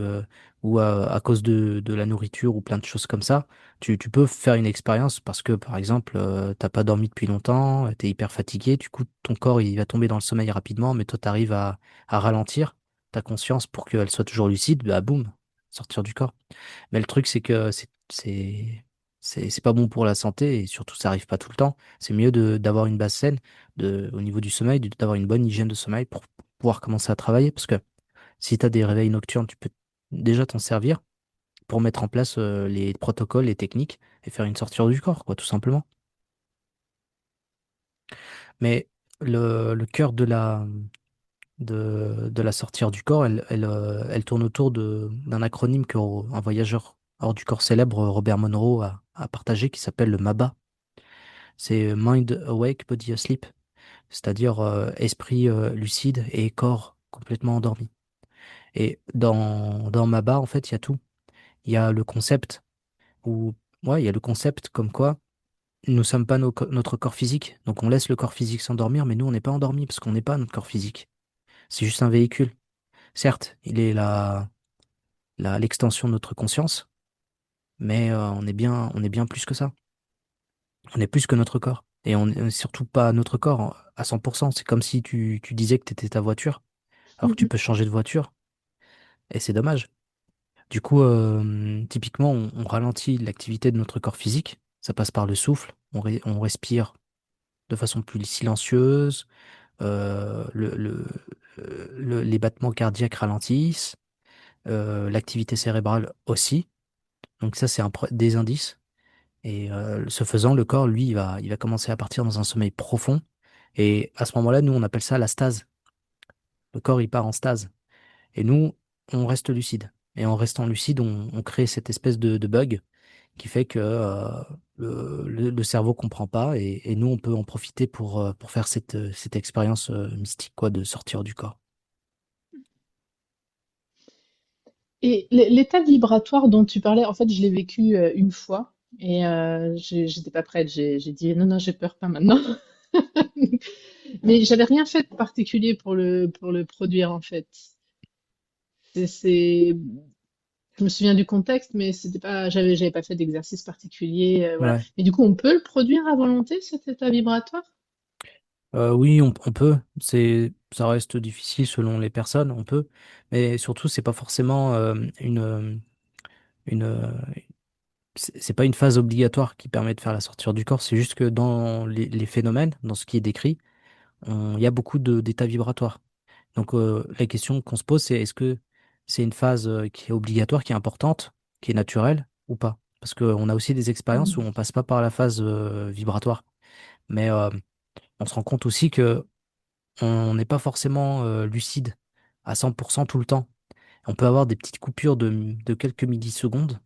ou à cause de la nourriture ou plein de choses comme ça, tu peux faire une expérience parce que par exemple t'as pas dormi depuis longtemps, t'es hyper fatigué, du coup ton corps il va tomber dans le sommeil rapidement, mais toi t'arrives à ralentir ta conscience pour qu'elle soit toujours lucide, bah boum, sortir du corps. Mais le truc, c'est que c'est pas bon pour la santé et surtout, ça arrive pas tout le temps. C'est mieux d'avoir une base saine au niveau du sommeil, d'avoir une bonne hygiène de sommeil pour pouvoir commencer à travailler. Parce que si tu as des réveils nocturnes, tu peux déjà t'en servir pour mettre en place les protocoles, les techniques et faire une sortie du corps, quoi, tout simplement. Mais le cœur de la sortie du corps, elle tourne autour d'un acronyme qu'un voyageur hors du corps célèbre, Robert Monroe, a partagé, qui s'appelle le MABA. C'est Mind Awake, Body Asleep, c'est-à-dire esprit lucide et corps complètement endormi. Et dans MABA, en fait, il y a tout. Il y a le concept où, ouais, il y a le concept comme quoi nous ne sommes pas notre corps physique. Donc on laisse le corps physique s'endormir, mais nous, on n'est pas endormi parce qu'on n'est pas notre corps physique. C'est juste un véhicule. Certes, il est l'extension de notre conscience, mais on est bien plus que ça. On est plus que notre corps. Et on n'est surtout pas notre corps à 100%. C'est comme si tu disais que tu étais ta voiture, alors que tu peux changer de voiture, et c'est dommage. Du coup, typiquement, on ralentit l'activité de notre corps physique. Ça passe par le souffle. On respire de façon plus silencieuse. Les battements cardiaques ralentissent. L'activité cérébrale aussi. Donc ça, c'est des indices. Et ce faisant, le corps, lui, il va commencer à partir dans un sommeil profond. Et à ce moment-là, nous, on appelle ça la stase. Le corps, il part en stase. Et nous, on reste lucide. Et en restant lucide, on crée cette espèce de bug qui fait que le cerveau comprend pas. Et nous, on peut en profiter pour faire cette expérience mystique, quoi, de sortir du corps. Et l'état vibratoire dont tu parlais, en fait, je l'ai vécu une fois et j'étais pas prête. J'ai dit non, non, j'ai peur, pas maintenant. Mais j'avais rien fait de particulier pour le produire, en fait. C'est, je me souviens du contexte, mais c'était pas, j'avais pas fait d'exercice particulier, voilà. Ouais. Mais du coup, on peut le produire à volonté, cet état vibratoire? Oui, on peut. Ça reste difficile selon les personnes, on peut. Mais surtout, c'est pas forcément une, c'est pas une phase obligatoire qui permet de faire la sortie du corps. C'est juste que dans les phénomènes, dans ce qui est décrit, il y a beaucoup d'états vibratoires. Donc, la question qu'on se pose, c'est est-ce que c'est une phase qui est obligatoire, qui est importante, qui est naturelle ou pas? Parce qu'on a aussi des expériences où Hmm. on passe pas par la phase vibratoire. Mais on se rend compte aussi que on n'est pas forcément lucide à 100% tout le temps. On peut avoir des petites coupures de quelques millisecondes.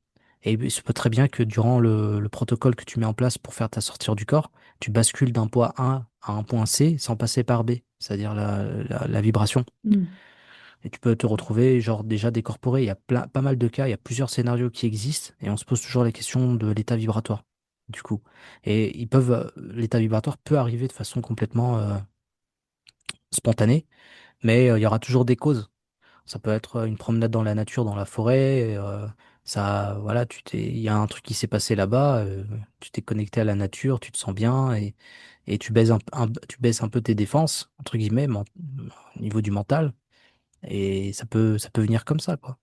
Et il se peut très bien que durant le protocole que tu mets en place pour faire ta sortie du corps, tu bascules d'un point A à un point C sans passer par B, c'est-à-dire la vibration. Hmm. Et tu peux te retrouver genre déjà décorporé. Il y a pas mal de cas, il y a plusieurs scénarios qui existent et on se pose toujours la question de l'état vibratoire, du coup. Et l'état vibratoire peut arriver de façon complètement spontanée, mais il y aura toujours des causes. Ça peut être une promenade dans la nature, dans la forêt. Ça, voilà, il y a un truc qui s'est passé là-bas. Tu t'es connecté à la nature, tu te sens bien et tu baisses un peu tes défenses entre guillemets, au niveau du mental. Et ça peut venir comme ça, quoi.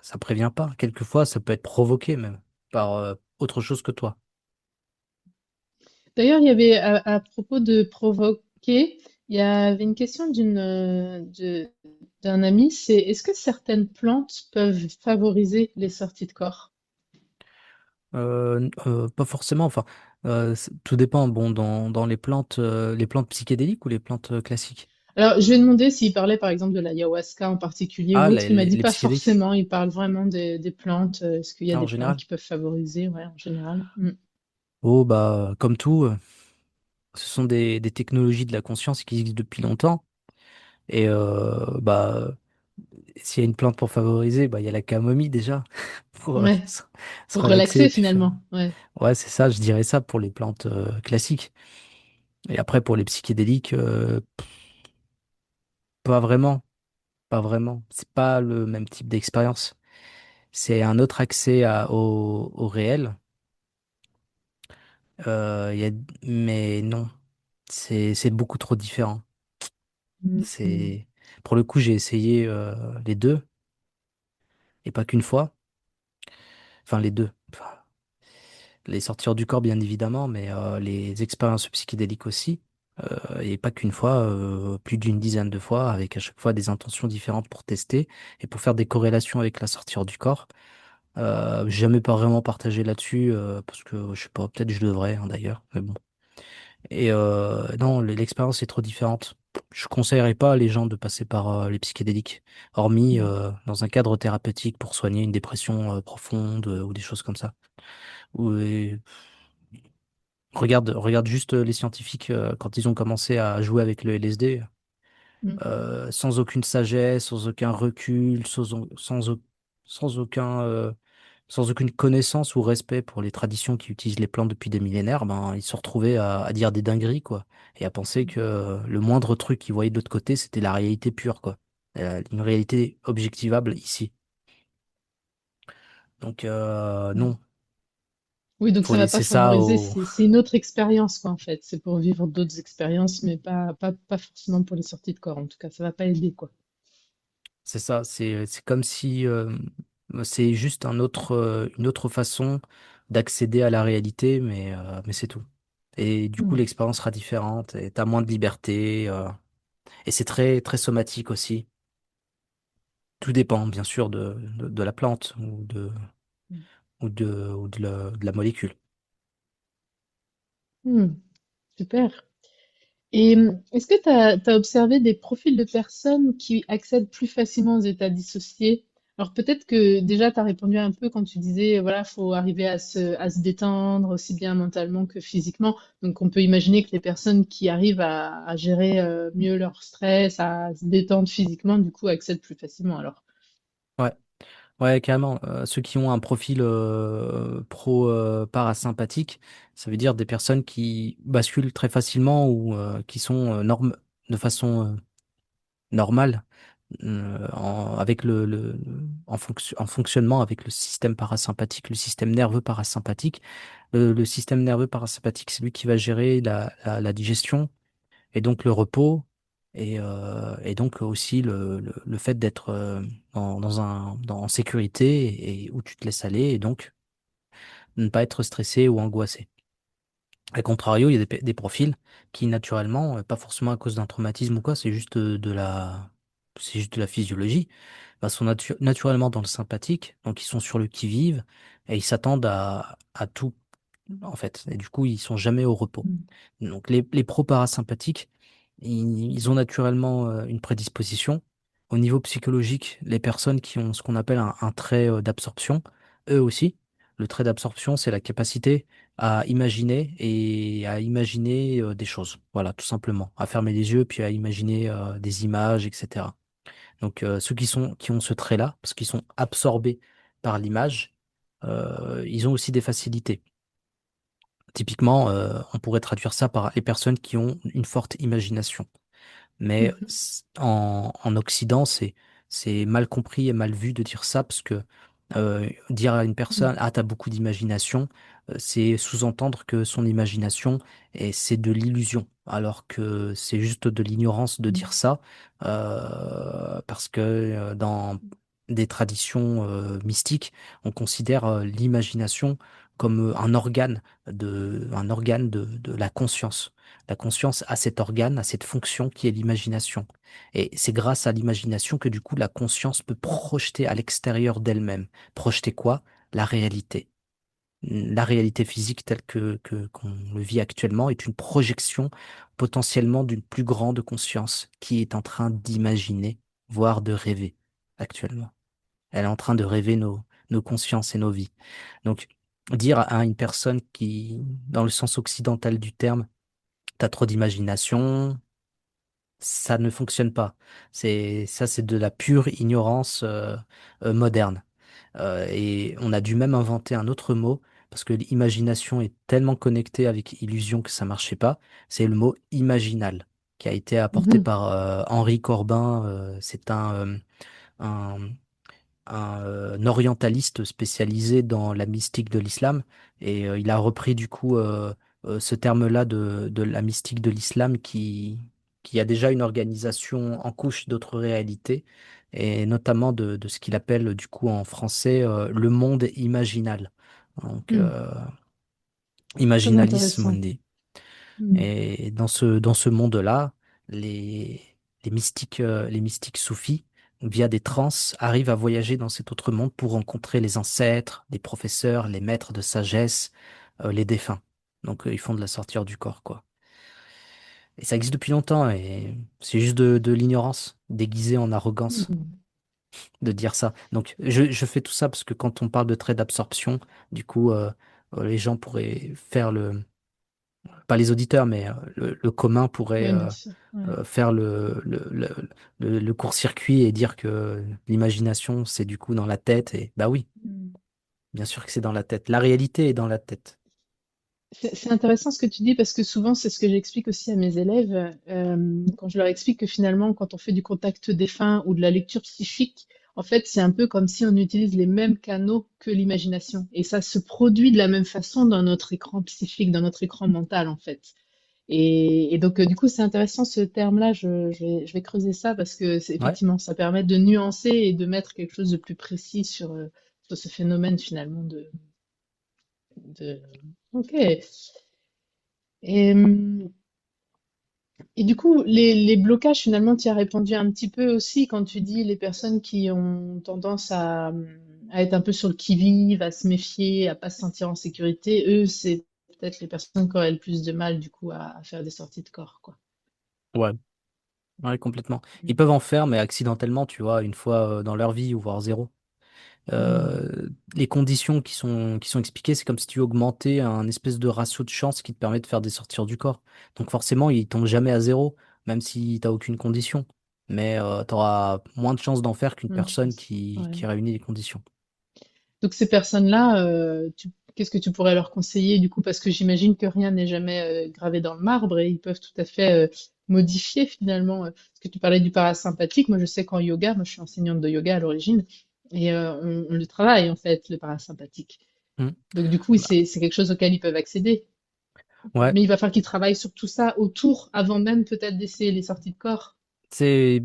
Ça prévient pas. Quelquefois, ça peut être provoqué même par autre chose que toi. D'ailleurs, il y avait, à propos de provoquer, il y avait une question d'un ami, c'est est-ce que certaines plantes peuvent favoriser les sorties de corps? Pas forcément. Enfin, tout dépend. Bon, dans les plantes psychédéliques ou les plantes classiques. Alors, je lui ai demandé s'il parlait par exemple de l'ayahuasca en particulier ou Ah, autre. Il m'a dit les pas psychédéliques. forcément. Il parle vraiment des plantes. Est-ce qu'il y a Ah, en des plantes général. qui peuvent favoriser? Ouais, en général. Mm. Oh, bah, comme tout, ce sont des technologies de la conscience qui existent depuis longtemps. Et bah, s'il y a une plante pour favoriser, bah, il y a la camomille déjà, pour Ouais, se pour relaxer relaxer et puis faire. finalement. Ouais. Ouais, c'est ça, je dirais ça pour les plantes classiques. Et après, pour les psychédéliques, pas vraiment. Pas vraiment. C'est pas le même type d'expérience. C'est un autre accès au réel. Il y a, mais non, c'est beaucoup trop différent. Mm. C'est, pour le coup, j'ai essayé les deux et pas qu'une fois. Enfin, les deux. Enfin, les sortir du corps, bien évidemment, mais les expériences psychédéliques aussi. Et pas qu'une fois, plus d'une dizaine de fois, avec à chaque fois des intentions différentes pour tester et pour faire des corrélations avec la sortie du corps. J'ai jamais pas vraiment partagé là-dessus parce que je sais pas, peut-être je devrais hein, d'ailleurs, mais bon. Et non, l'expérience est trop différente. Je conseillerais pas à les gens de passer par les psychédéliques, hormis Mm. dans un cadre thérapeutique pour soigner une dépression profonde ou des choses comme ça. Et regarde juste les scientifiques quand ils ont commencé à jouer avec le LSD, Mm. sans aucune sagesse, sans aucun recul, sans aucun sans aucune connaissance ou respect pour les traditions qui utilisent les plantes depuis des millénaires, ben, ils se retrouvaient à dire des dingueries, quoi. Et à penser que le moindre truc qu'ils voyaient de l'autre côté, c'était la réalité pure, quoi. Une réalité objectivable ici. Donc, Mm. non, Oui, donc faut ça va pas laisser ça favoriser. au... C'est une autre expérience quoi en fait. C'est pour vivre d'autres expériences, mais pas forcément pour les sorties de corps. En tout cas, ça va pas aider quoi. C'est ça, c'est comme si c'est juste une autre façon d'accéder à la réalité, mais c'est tout. Et du coup, Mm. l'expérience sera différente et t'as moins de liberté. Et c'est très, très somatique aussi. Tout dépend, bien sûr, de la plante de la molécule. Mm. Super. Et est-ce que tu as observé des profils de personnes qui accèdent plus facilement aux états dissociés? Alors peut-être que déjà tu as répondu un peu quand tu disais voilà, faut arriver à se détendre aussi bien mentalement que physiquement. Donc on peut imaginer que les personnes qui arrivent à gérer mieux leur stress, à se détendre physiquement, du coup accèdent plus facilement alors. Ouais, ouais, carrément. Ceux qui ont un profil parasympathique, ça veut dire des personnes qui basculent très facilement ou qui sont de façon normale, avec en fonctionnement avec le système parasympathique, le système nerveux parasympathique. Le système nerveux parasympathique, c'est lui qui va gérer la digestion et donc le repos et donc aussi le fait d'être en sécurité et où tu te laisses aller et donc ne pas être stressé ou angoissé. A contrario, il y a des profils qui, naturellement, pas forcément à cause d'un traumatisme ou quoi, c'est juste de la physiologie, bah, sont naturellement dans le sympathique, donc ils sont sur le qui-vive et ils s'attendent à tout, en fait. Et du coup, ils sont jamais au repos. Mm. Donc les pro-parasympathiques, ils ont naturellement une prédisposition. Au niveau psychologique, les personnes qui ont ce qu'on appelle un trait d'absorption, eux aussi, le trait d'absorption, c'est la capacité à imaginer et à imaginer des choses. Voilà, tout simplement. À fermer les yeux, puis à imaginer des images, etc. Donc ceux qui ont ce trait-là, parce qu'ils sont absorbés par l'image, ils ont aussi des facilités. Typiquement, on pourrait traduire ça par les personnes qui ont une forte imagination. Mais Mhm. en Occident, c'est mal compris et mal vu de dire ça parce que dire à une personne, Mm. ah, t'as beaucoup d'imagination, c'est sous-entendre que son imagination, c'est de l'illusion, alors que c'est juste de l'ignorance de dire Mm. ça, parce que dans des traditions mystiques, on considère l'imagination comme un organe de la conscience. La conscience a cet organe, a cette fonction qui est l'imagination. Et c'est grâce à l'imagination que du coup la conscience peut projeter à l'extérieur d'elle-même. Projeter quoi? La réalité. La réalité physique telle qu'on le vit actuellement est une projection potentiellement d'une plus grande conscience qui est en train d'imaginer, voire de rêver actuellement. Elle est en train de rêver nos consciences et nos vies. Donc, dire à une personne qui, dans le sens occidental du terme, t'as trop d'imagination, ça ne fonctionne pas. C'est de la pure ignorance moderne. Et on a dû même inventer un autre mot parce que l'imagination est tellement connectée avec illusion que ça marchait pas. C'est le mot imaginal qui a été apporté Mhm. par Henri Corbin. C'est un, un orientaliste spécialisé dans la mystique de l'islam et il a repris du coup ce terme-là de la mystique de l'islam qui a déjà une organisation en couche d'autres réalités et notamment de ce qu'il appelle du coup en français le monde imaginal. Donc Mm. Très imaginalis intéressant. mundi. Mm. Et dans ce monde-là, les, les mystiques soufis, via des transes, arrivent à voyager dans cet autre monde pour rencontrer les ancêtres, les professeurs, les maîtres de sagesse, les défunts. Donc, ils font de la sortie hors du corps, quoi. Et ça existe depuis longtemps, et c'est juste de l'ignorance, déguisée en arrogance, Mm. de dire ça. Donc, je fais tout ça parce que quand on parle de trait d'absorption, du coup, les gens pourraient faire pas les auditeurs, mais le commun pourrait Oui, bien sûr. Ouais. faire le court-circuit et dire que l'imagination, c'est du coup dans la tête. Et bah oui, Mm. bien sûr que c'est dans la tête. La réalité est dans la tête. C'est intéressant ce que tu dis parce que souvent c'est ce que j'explique aussi à mes élèves quand je leur explique que finalement quand on fait du contact défunt ou de la lecture psychique, en fait c'est un peu comme si on utilise les mêmes canaux que l'imagination et ça se produit de la même façon dans notre écran psychique, dans notre écran mental en fait. Et donc du coup c'est intéressant ce terme-là, je vais creuser ça parce que Ouais, effectivement ça permet de nuancer et de mettre quelque chose de plus précis sur ce phénomène finalement de... Ok. Et, et du coup, les blocages, finalement, tu y as répondu un petit peu aussi quand tu dis les personnes qui ont tendance à être un peu sur le qui-vive, à se méfier, à pas se sentir en sécurité. Eux, c'est peut-être les personnes qui auraient le plus de mal, du coup, à faire des sorties de corps, quoi. ouais, ouais, complètement. Ils peuvent en faire, mais accidentellement, tu vois, une fois dans leur vie ou voire zéro. Mm. Les conditions qui sont expliquées, c'est comme si tu augmentais un espèce de ratio de chance qui te permet de faire des sorties du corps. Donc forcément, ils tombent jamais à zéro, même si t'as aucune condition. Mais tu auras moins de chances d'en faire qu'une Moins de personne chance. Ouais. qui réunit les conditions. Donc ces personnes-là, qu'est-ce que tu pourrais leur conseiller du coup? Parce que j'imagine que rien n'est jamais gravé dans le marbre et ils peuvent tout à fait modifier finalement. Parce que tu parlais du parasympathique. Moi, je sais qu'en yoga, moi, je suis enseignante de yoga à l'origine, et on le travaille en fait, le parasympathique. Hmm. Donc du coup, oui, Bah, c'est quelque chose auquel ils peuvent accéder. ouais, Mais il va falloir qu'ils travaillent sur tout ça autour, avant même peut-être d'essayer les sorties de corps. c'est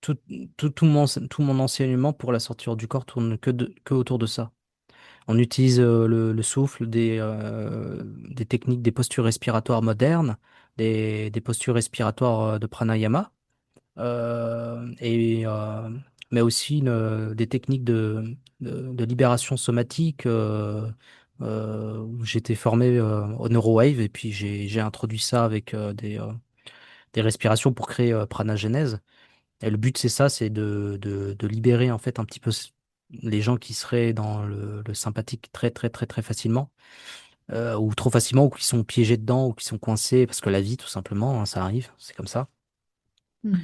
tout, tout mon enseignement pour la sortie hors du corps tourne que autour de ça. On utilise le souffle, des techniques, des postures respiratoires modernes, des postures respiratoires de pranayama, et, mais aussi des techniques de libération somatique. Où j'étais formé au NeuroWave et puis j'ai introduit ça avec des respirations pour créer pranagénèse. Et le but, c'est ça, c'est de libérer en fait un petit peu les gens qui seraient dans le sympathique très très très très facilement, ou trop facilement, ou qui sont piégés dedans, ou qui sont coincés, parce que la vie, tout simplement, hein, ça arrive, c'est comme ça. Hmm.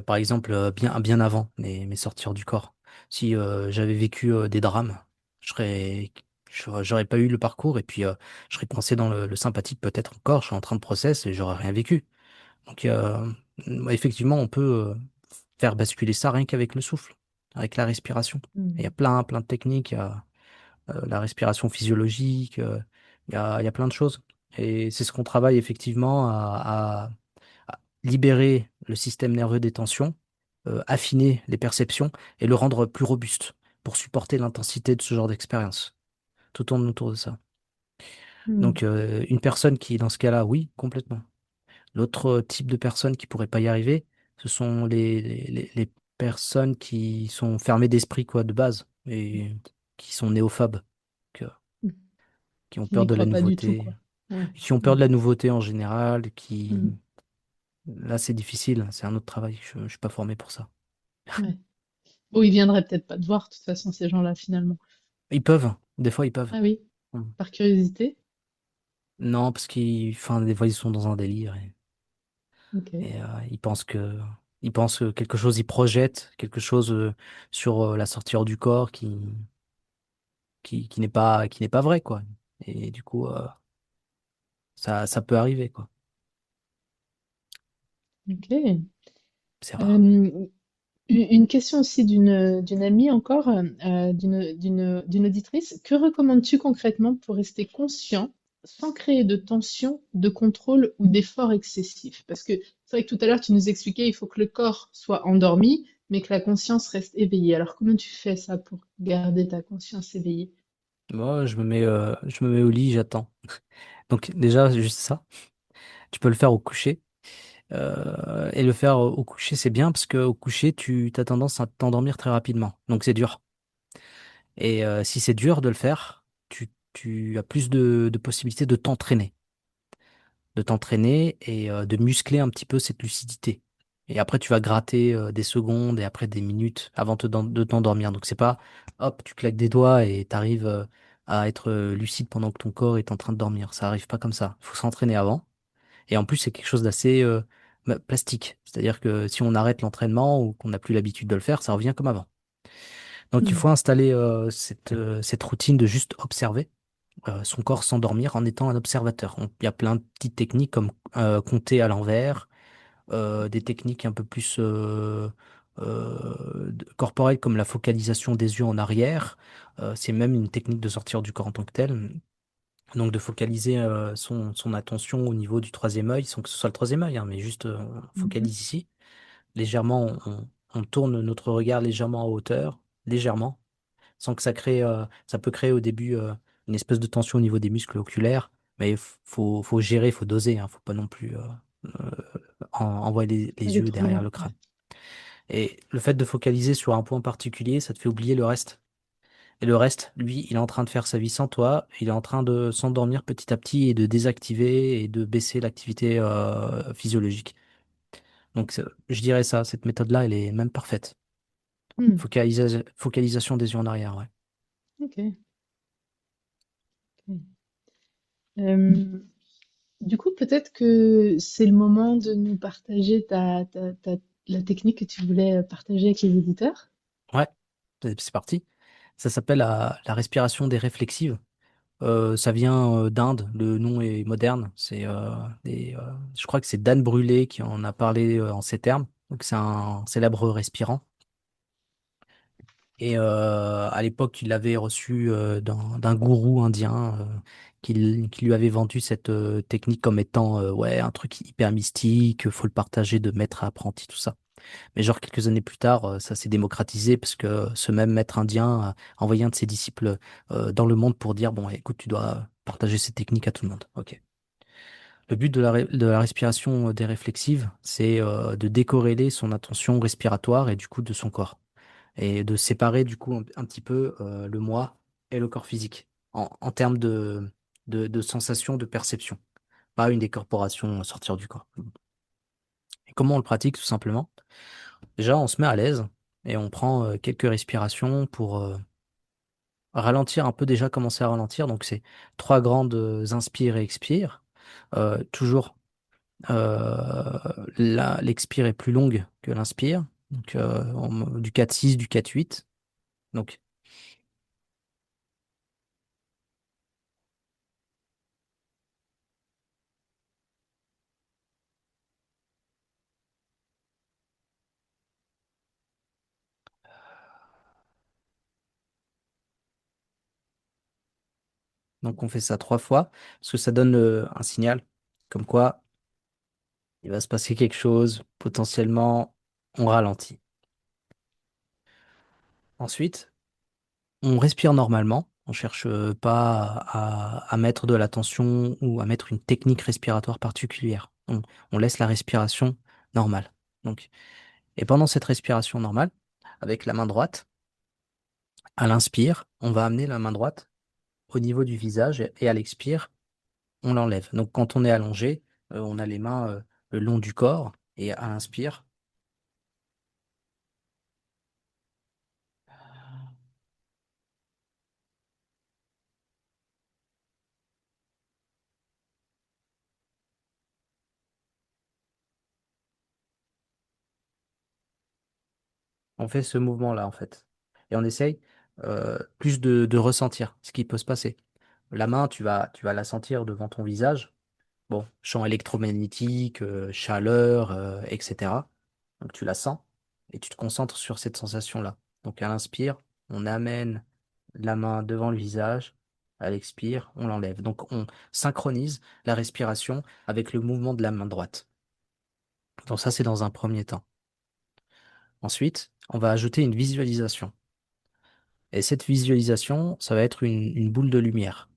Par exemple, bien avant mes sorties hors du corps. Si j'avais vécu des drames, je serais, j'aurais pas eu le parcours, et puis je serais coincé dans le sympathique peut-être encore, je suis en train de process et j'aurais rien vécu. Donc, effectivement, on peut faire basculer ça rien qu'avec le souffle, avec la respiration. Il y a Hmm. plein de techniques, il y a la respiration physiologique, il y a plein de choses. Et c'est ce qu'on travaille effectivement à libérer le système nerveux des tensions, affiner les perceptions et le rendre plus robuste pour supporter l'intensité de ce genre d'expérience. Tout tourne autour de ça. Hmm. Donc, une personne qui, dans ce cas-là, oui, complètement. L'autre type de personnes qui pourraient pas y arriver, ce sont les personnes qui sont fermées d'esprit, quoi, de base, et qui sont néophobes, que- Hmm. qui ont Qui peur n'y de la croient pas du tout, nouveauté, quoi. Ouais. qui ont peur Hmm. de la nouveauté en général, Hmm. là, c'est difficile, c'est un autre travail, je suis pas formé pour ça. Ouais. Bon, ils viendraient peut-être pas te voir, de toute façon, ces gens-là, finalement. Ils peuvent, des fois, ils peuvent. Ah oui, Hmm. par curiosité. Non, parce enfin, des fois, ils sont dans un délire Ok. et ils pensent que quelque chose, ils projettent quelque chose sur la sortie hors du corps qui n'est pas vrai, quoi. Et du coup, ça peut arriver, quoi. Ok. C'est rare. Euh, une question aussi d'une amie encore, d'une auditrice. Que recommandes-tu concrètement pour rester conscient sans créer de tension, de contrôle ou d'effort excessif? Parce que c'est vrai que tout à l'heure, tu nous expliquais, il faut que le corps soit endormi, mais que la conscience reste éveillée. Alors, comment tu fais ça pour garder ta conscience éveillée? Moi, je me mets au lit, j'attends. Donc, déjà, juste ça. Tu peux le faire au coucher. Et le faire au coucher, c'est bien parce qu'au coucher, tu as tendance à t'endormir très rapidement. Donc, c'est dur. Et si c'est dur de le faire, tu as plus de possibilités de t'entraîner et de muscler un petit peu cette lucidité. Et après, tu vas gratter des secondes et après des minutes avant de t'endormir. Donc, c'est pas, hop, tu claques des doigts et tu arrives à être lucide pendant que ton corps est en train de dormir. Ça arrive pas comme ça. Il faut s'entraîner avant. Et en plus, c'est quelque chose d'assez plastique. C'est-à-dire que si on arrête l'entraînement ou qu'on n'a plus l'habitude de le faire, ça revient comme avant. Donc, il Hmm. faut installer cette routine de juste observer son corps s'endormir en étant un observateur. Il y a plein de petites techniques comme compter à l'envers, des techniques un peu plus corporelles comme la focalisation des yeux en arrière. C'est même une technique de sortir du corps en tant que tel. Donc de focaliser son attention au niveau du troisième œil, sans que ce soit le troisième œil, hein, mais juste on Mhm. focalise ici. Légèrement, on tourne notre regard légèrement en hauteur, légèrement sans que ça peut créer au début une espèce de tension au niveau des muscles oculaires, mais faut gérer, faut doser, hein, faut pas non plus euh, envoyer les Aller yeux trop derrière loin. le Ouais. crâne. Et le fait de focaliser sur un point particulier, ça te fait oublier le reste. Et le reste, lui, il est en train de faire sa vie sans toi, il est en train de s'endormir petit à petit et de désactiver et de baisser l'activité physiologique. Donc je dirais ça, cette méthode-là, elle est même parfaite. Hmm. Focalisation des yeux en arrière, ouais. Ok. Ok. Euh, Du coup, peut-être que c'est le moment de nous partager la technique que tu voulais partager avec les auditeurs. Ouais, c'est parti. Ça s'appelle la respiration des réflexives. Ça vient d'Inde, le nom est moderne. Je crois que c'est Dan Brûlé qui en a parlé en ces termes. Donc c'est un célèbre respirant. Et à l'époque, il l'avait reçu d'un gourou indien qui lui avait vendu cette technique comme étant ouais, un truc hyper mystique, faut le partager de maître à apprenti, tout ça. Mais genre quelques années plus tard, ça s'est démocratisé parce que ce même maître indien a envoyé un de ses disciples dans le monde pour dire, bon, écoute, tu dois partager cette technique à tout le monde. Ok. Le but de la respiration déréflexive, c'est de décorréler son attention respiratoire et du coup de son corps et de séparer du coup un petit peu le moi et le corps physique en termes de sensation, de perception, pas une décorporation sortir du corps. Et comment on le pratique tout simplement? Déjà, on se met à l'aise et on prend quelques respirations pour ralentir un peu, déjà commencer à ralentir. Donc c'est trois grandes inspires et expires. Toujours l'expire est plus longue que l'inspire. Donc du 4-6, du 4-8. Donc Donc on fait ça trois fois parce que ça donne un signal comme quoi il va se passer quelque chose, potentiellement on ralentit. Ensuite, on respire normalement, on cherche pas à mettre de la tension ou à mettre une technique respiratoire particulière. On laisse la respiration normale. Donc, et pendant cette respiration normale, avec la main droite, à l'inspire, on va amener la main droite au niveau du visage et à l'expire, on l'enlève. Donc quand on est allongé, on a les mains le long du corps et à l'inspire, on fait ce mouvement-là en fait. Et on essaye plus de ressentir ce qui peut se passer. La main, tu vas la sentir devant ton visage. Bon, champ électromagnétique, chaleur, etc. Donc tu la sens et tu te concentres sur cette sensation-là. Donc à l'inspire, on amène la main devant le visage. À l'expire, on l'enlève. Donc on synchronise la respiration avec le mouvement de la main droite. Donc ça, c'est dans un premier temps. Ensuite, on va ajouter une visualisation. Et cette visualisation, ça va être une boule de lumière.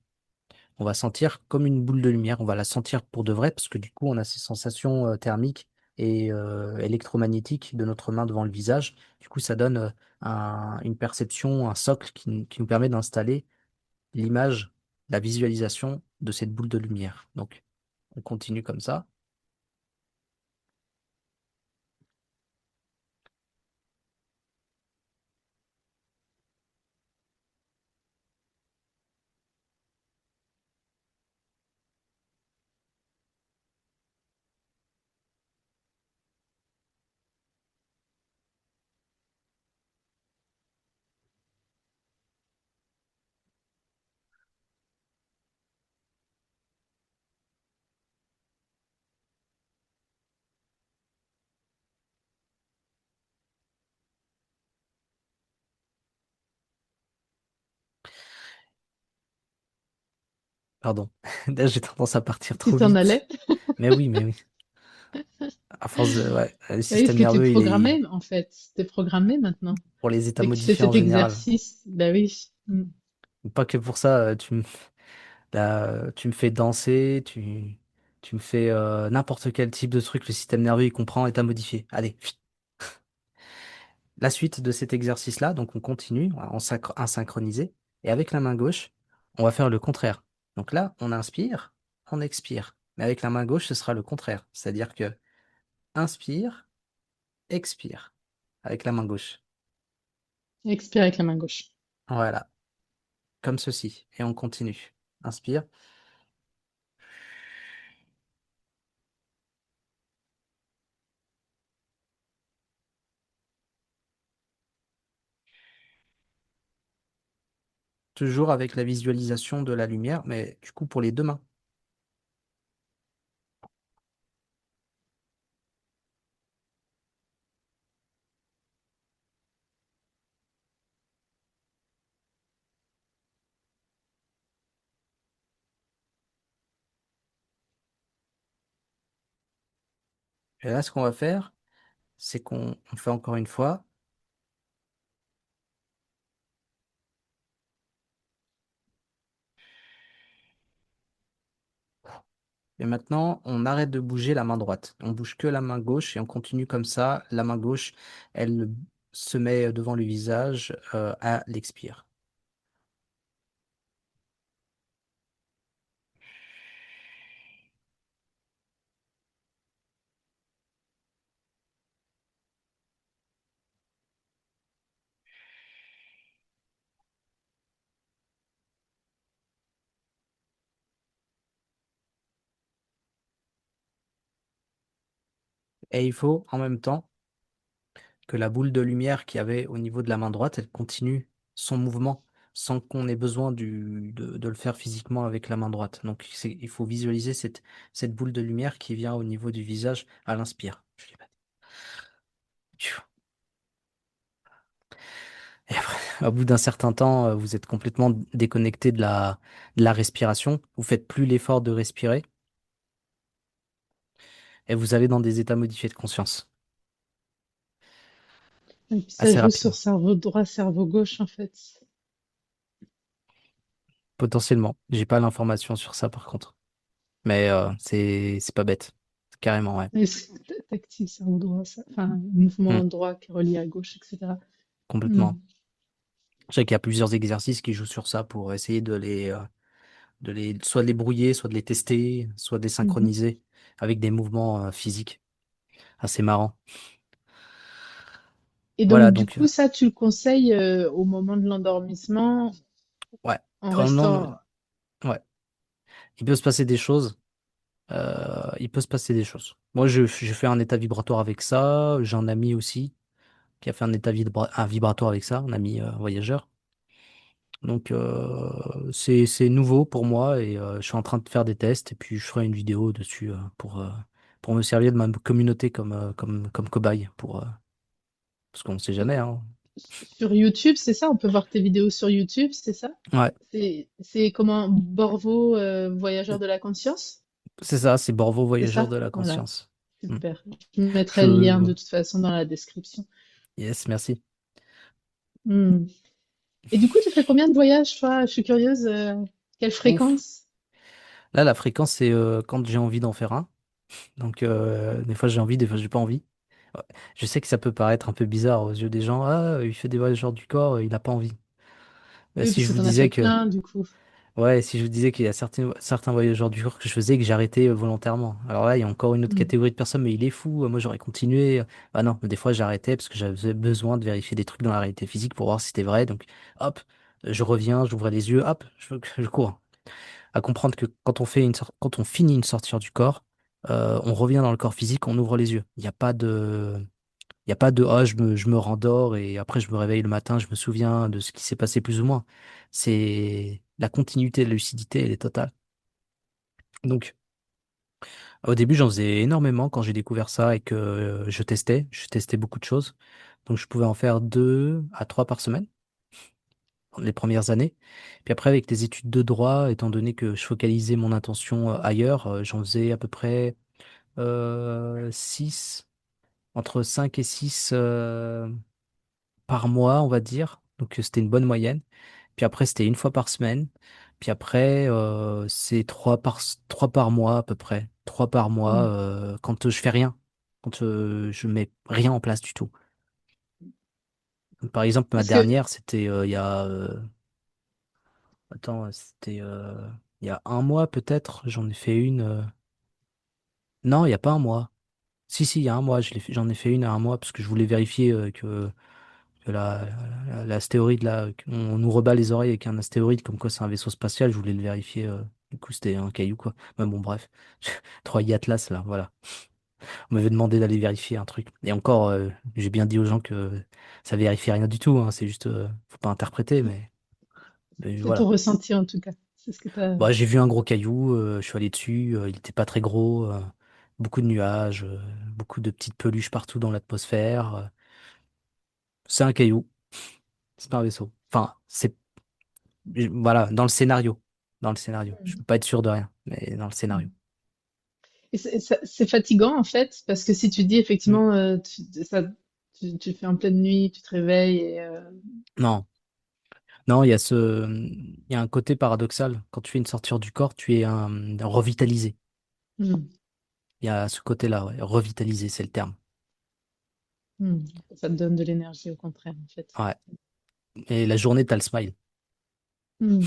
On va sentir comme une boule de lumière, on va la sentir pour de vrai, parce que du coup, on a ces sensations thermiques et électromagnétiques de notre main devant le visage. Du coup, ça donne une perception, un socle qui nous permet d'installer l'image, la visualisation de cette boule de lumière. Donc, on continue comme ça. Pardon, là, j'ai tendance à partir Tu trop t'en vite. allais? Mais oui. À force de, ouais, le Oui, parce système que tu es nerveux, il est programmé, en fait. Tu es programmé maintenant. pour les états Dès que tu fais modifiés en cet général. exercice, bah oui. Mm. Pas que pour ça, tu me fais danser, tu me fais n'importe quel type de truc, le système nerveux il comprend et t'as modifié. Allez, la suite de cet exercice-là, donc on continue à synchroniser, et avec la main gauche, on va faire le contraire. Donc là, on inspire, on expire. Mais avec la main gauche, ce sera le contraire. C'est-à-dire que inspire, expire, avec la main gauche. Expire avec la main gauche. Voilà, comme ceci. Et on continue. Inspire. toujours avec la visualisation de la lumière, mais du coup pour les deux mains. Et là, ce qu'on va faire, c'est qu'on fait encore une fois. Et maintenant, on arrête de bouger la main droite. On bouge que la main gauche et on continue comme ça. La main gauche, elle se met devant le visage à l'expire. Et il faut en même temps que la boule de lumière qu'il y avait au niveau de la main droite, elle continue son mouvement sans qu'on ait besoin de le faire physiquement avec la main droite. Donc il faut visualiser cette boule de lumière qui vient au niveau du visage à l'inspire. Je l'ai pas dit. Et après, au bout d'un certain temps, vous êtes complètement déconnecté de la respiration. Vous faites plus l'effort de respirer et vous allez dans des états modifiés de conscience Et puis ça assez joue sur rapidement. cerveau droit, cerveau gauche, en fait. Potentiellement. J'ai pas l'information sur ça par contre. Mais c'est pas bête. Carrément, ouais. Et c'est tactile, cerveau droit, ça. Enfin, Hmm, mouvement droit qui est relié à gauche, etc. Hmm. complètement. Je sais qu'il y a plusieurs exercices qui jouent sur ça pour essayer soit de les brouiller, soit de les tester, soit de les Mhm. synchroniser avec des mouvements physiques. Assez marrant. Et Voilà, donc, du donc, coup, ça, tu le conseilles au moment de l'endormissement ouais. en Oh, non, restant. ouais. Il peut se passer des choses. Il peut se passer des choses. Moi, je fais un état vibratoire avec ça. J'ai un ami aussi qui a fait un état un vibratoire avec ça, un ami voyageur. Donc, c'est nouveau pour moi et je suis en train de faire des tests et puis je ferai une vidéo dessus pour me servir de ma communauté comme cobaye parce qu'on ne sait jamais, hein. Sur YouTube, c'est ça? On peut voir tes vidéos sur YouTube, c'est ça? Ouais, C'est comment Borvo, voyageur de la conscience? c'est ça, c'est Borvo, C'est voyageur ça? de la Voilà. conscience. Hmm. Super. Je mettrai le lien Je... de toute façon dans la description. Yes, merci. Hmm. Et du coup, tu fais combien de voyages, toi? Je suis curieuse. Quelle Ouf. fréquence? Là, la fréquence, c'est quand j'ai envie d'en faire un. Donc, des fois, j'ai envie, des fois, j'ai pas envie. Ouais. Je sais que ça peut paraître un peu bizarre aux yeux des gens. Ah, il fait des voyageurs du corps, il n'a pas envie. Oui, Si parce je que vous t'en as fait disais que, plein, du coup. ouais, si je vous disais qu'il y a certains voyageurs du corps que je faisais et que j'arrêtais volontairement. Alors là, il y a encore une autre Hmm. catégorie de personnes, mais il est fou. Moi, j'aurais continué. Ah non, mais des fois, j'arrêtais parce que j'avais besoin de vérifier des trucs dans la réalité physique pour voir si c'était vrai. Donc, hop, je reviens, j'ouvre les yeux, hop, je cours. À comprendre que quand on finit une sortie du corps, on revient dans le corps physique, on ouvre les yeux. Il y a pas de ah, je me rendors et après je me réveille le matin, je me souviens de ce qui s'est passé plus ou moins. C'est la continuité de la lucidité, elle est totale. Donc, au début, j'en faisais énormément quand j'ai découvert ça et que je testais beaucoup de choses. Donc, je pouvais en faire 2 à 3 par semaine dans les premières années. Puis après, avec les études de droit, étant donné que je focalisais mon attention ailleurs, j'en faisais à peu près 6, entre 5 et 6 par mois, on va dire. Donc, c'était une bonne moyenne. Puis après, c'était une fois par semaine. Puis après, c'est 3 par mois à peu près. 3 par mois Hmm. quand je fais rien. Quand je mets rien en place du tout. Par exemple, ma Parce que, dernière, c'était il y a... attends, c'était il y a un mois peut-être. J'en ai fait une. Non, il n'y a pas un mois. Si, si, il y a un mois. J'en ai fait une à un mois parce que je voulais vérifier que l'astéroïde, là, on nous rebat les oreilles avec un astéroïde, comme quoi c'est un vaisseau spatial, je voulais le vérifier. Du coup, c'était un caillou, quoi. Mais bon, bref. 3i Atlas, là, voilà. On m'avait demandé d'aller vérifier un truc. Et encore, j'ai bien dit aux gens que ça vérifie rien du tout, hein, c'est juste, faut pas interpréter, mais. Mais C'est ton voilà. ressenti en tout cas. C'est ce que tu as. Bah, j'ai vu un gros caillou, je suis allé dessus, il était pas très gros, beaucoup de nuages, beaucoup de petites peluches partout dans l'atmosphère. C'est un caillou, c'est pas un vaisseau. Enfin, c'est voilà, dans le scénario. Dans le scénario. Je peux pas être sûr de rien, mais dans le scénario. Et c'est fatigant en fait, parce que si tu dis Hmm. effectivement, tu fais en pleine nuit, tu te réveilles Non, non, il y a un côté paradoxal. Quand tu fais une sortie hors du corps, tu es revitalisé. hmm, Il y a ce côté-là, ouais. Revitalisé, c'est le terme. hmm, ça te donne de l'énergie au contraire en fait. Ouais. Et la journée, t'as le smile. Hmm.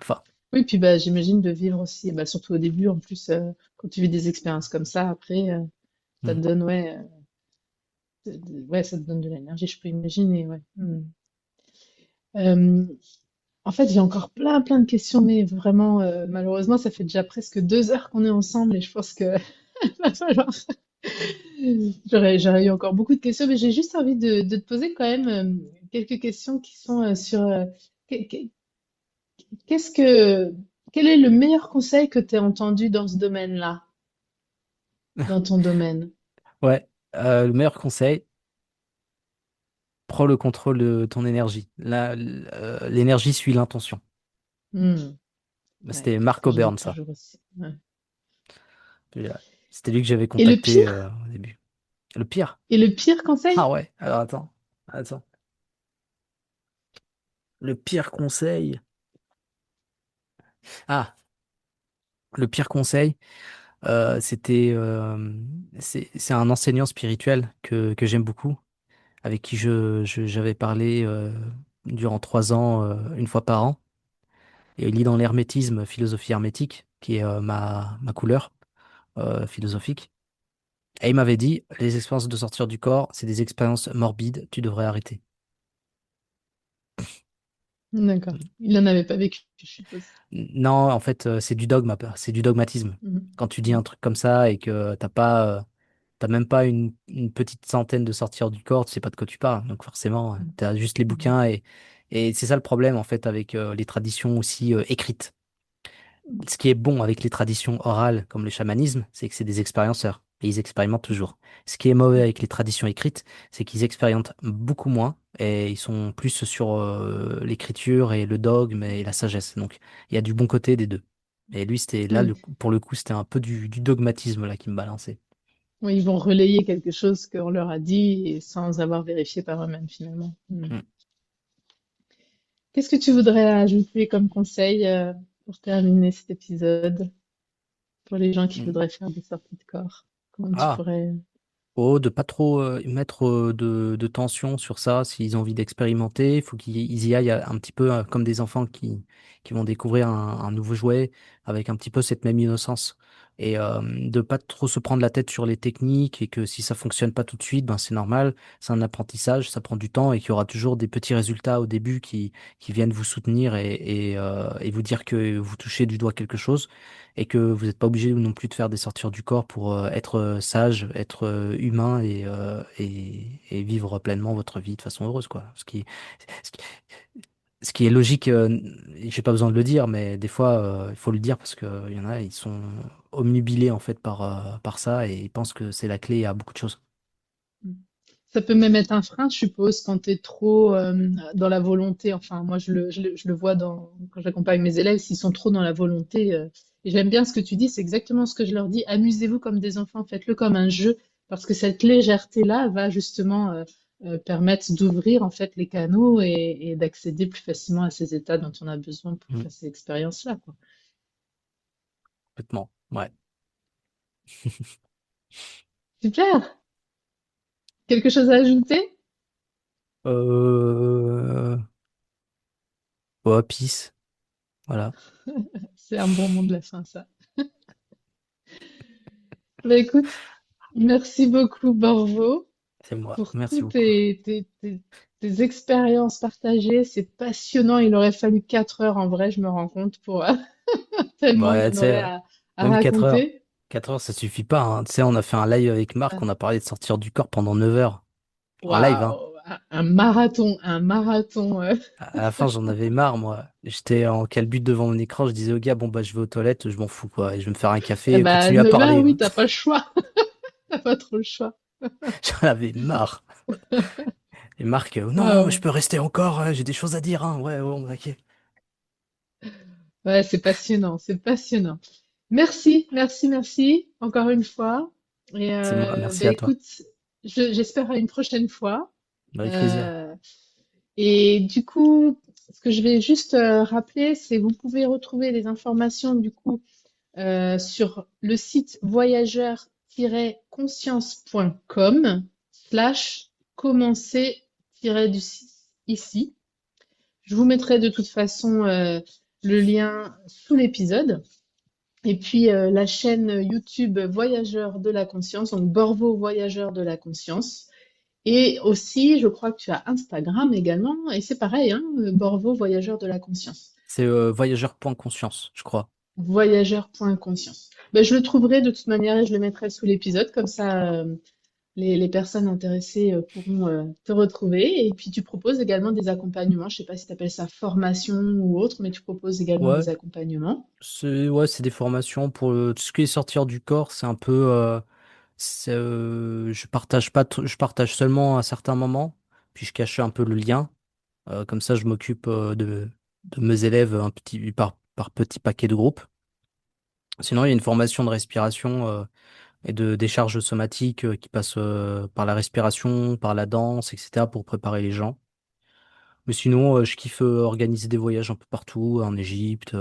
Enfin, Oui, puis bah j'imagine de vivre aussi, bah, surtout au début en plus, quand tu vis des expériences comme ça, après, ça hmm. te donne ouais, ça te donne de l'énergie, je peux imaginer, ouais. Hmm. Euh, En fait, j'ai encore plein de questions, mais vraiment, malheureusement, ça fait déjà presque 2 heures qu'on est ensemble et je pense que va falloir. J'aurais eu encore beaucoup de questions, mais j'ai juste envie de te poser quand même quelques questions qui sont sur qu'est- qu'est- qu'est-ce que quel est le meilleur conseil que tu as entendu dans ce domaine-là, dans ton domaine? Ouais. Le meilleur conseil, prends le contrôle de ton énergie. L'énergie suit l'intention. Hmm, ouais, C'était c'est ce Mark que je dis O'Byrne, ça. toujours aussi. Ouais. Et, c'était lui que j'avais Et le contacté pire, au début. Le pire? et le pire Ah conseil? ouais, alors attends. Attends. Le pire conseil. Ah, le pire conseil, c'était c'est un enseignant spirituel que j'aime beaucoup, avec qui j'avais parlé durant 3 ans, une fois par an. Et il lit dans l'hermétisme, philosophie hermétique, qui est ma couleur philosophique. Et il m'avait dit, les expériences de sortir du corps, c'est des expériences morbides, tu devrais arrêter. D'accord. Il n'en avait pas vécu, je suppose. Non, en fait, c'est du dogme, c'est du dogmatisme. Mhm. Quand tu dis un truc comme ça et que t'as même pas une petite centaine de sortir du corps, tu sais pas de quoi tu parles. Donc forcément, Mhm. t'as juste les Mhm. bouquins et c'est ça le problème en fait avec les traditions aussi écrites. Ce qui est bon avec les traditions orales comme le chamanisme, c'est que c'est des expérienceurs et ils expérimentent toujours. Ce qui est mauvais avec les traditions écrites, c'est qu'ils expérimentent beaucoup moins et ils sont plus sur l'écriture et le dogme et la sagesse. Donc il y a du bon côté des deux. Et lui, c'était là, Oui. pour le coup, c'était un peu du dogmatisme là qui me balançait. Oui, ils vont relayer quelque chose qu'on leur a dit et sans avoir vérifié par eux-mêmes finalement. Hmm. Mm. Qu'est-ce que tu voudrais ajouter comme conseil pour terminer cet épisode pour les gens qui Mm. voudraient faire des sorties de corps? Comment tu Ah, pourrais... oh, de pas trop mettre de tension sur ça. S'ils ont envie d'expérimenter, il faut qu'ils y aillent un petit peu comme des enfants qui vont découvrir un nouveau jouet avec un petit peu cette même innocence. Et de pas trop se prendre la tête sur les techniques et que si ça fonctionne pas tout de suite, ben c'est normal, c'est un apprentissage, ça prend du temps et qu'il y aura toujours des petits résultats au début qui viennent vous soutenir et vous dire que vous touchez du doigt quelque chose et que vous n'êtes pas obligé non plus de faire des sorties du corps pour être sage, être humain et vivre pleinement votre vie de façon heureuse, quoi. Ce qui, ce qui est logique, j'ai pas besoin de le dire, mais des fois, il faut le dire parce que il y en a, ils sont omnubilés en fait par ça et ils pensent que c'est la clé à beaucoup de choses. Ça peut même être un frein, je suppose, quand tu es trop dans la volonté. Enfin, moi, je le vois quand j'accompagne mes élèves, s'ils sont trop dans la volonté. Et j'aime bien ce que tu dis, c'est exactement ce que je leur dis. Amusez-vous comme des enfants, faites-le comme un jeu, parce que cette légèreté-là va justement permettre d'ouvrir en fait les canaux et d'accéder plus facilement à ces états dont on a besoin pour Mm, faire ces expériences-là, quoi. complètement. Ouais. Super! Quelque chose à ajouter? Euh... Ouais, peace. Voilà. C'est un bon mot de la fin, ça. Bah écoute, merci beaucoup, Borvo, C'est moi. pour Merci toutes beaucoup. tes expériences partagées. C'est passionnant. Il aurait fallu 4 heures en vrai, je me rends compte, pour tellement il Ouais, y tu en sais, aurait à même 4 heures. raconter. 4 heures, ça suffit pas, hein. Tu sais, on a fait un live avec Marc, Ah, on a parlé de sortir du corps pendant 9 heures. En live, hein. waouh! Un marathon, un marathon. À la fin, j'en avais marre, moi. J'étais en calbute devant mon écran, je disais au gars, bon, bah, je vais aux toilettes, je m'en fous, quoi. Et je vais me faire un café Eh et ben, continuer à 9 heures, parler, oui, hein. t'as pas le choix. T'as pas trop le choix. J'en avais marre. Et Marc, non, non, mais je Waouh. peux rester encore, j'ai des choses à dire, hein. Ouais, ouais, ok. Ouais, c'est passionnant, c'est passionnant. Merci, merci, merci, encore une fois. Et C'est moi, merci ben à toi. écoute, j'espère à une prochaine fois. Avec plaisir. Euh, et du coup, ce que je vais juste rappeler, c'est vous pouvez retrouver les informations du coup sur le site voyageur-conscience.com slash commencer-ici. Je vous mettrai de toute façon le lien sous l'épisode. Et puis la chaîne YouTube Voyageurs de la Conscience, donc Borvo Voyageurs de la Conscience. Et aussi, je crois que tu as Instagram également, et c'est pareil, hein, Borvo Voyageurs de la Conscience. C'est voyageur.conscience, je crois. Voyageurs.conscience. Ben, je le trouverai de toute manière et je le mettrai sous l'épisode, comme ça les personnes intéressées pourront te retrouver. Et puis tu proposes également des accompagnements. Je sais pas si tu appelles ça formation ou autre, mais tu proposes également Ouais, des accompagnements. c'est des formations pour tout ce qui est sortir du corps, c'est un peu je partage pas je partage seulement à certains moments, puis je cache un peu le lien. Comme ça je m'occupe de mes élèves un petit par petit paquet de groupes. Sinon, il y a une formation de respiration et de décharge somatique qui passe par la respiration, par la danse, etc. pour préparer les gens. Mais sinon, je kiffe organiser des voyages un peu partout, en Égypte,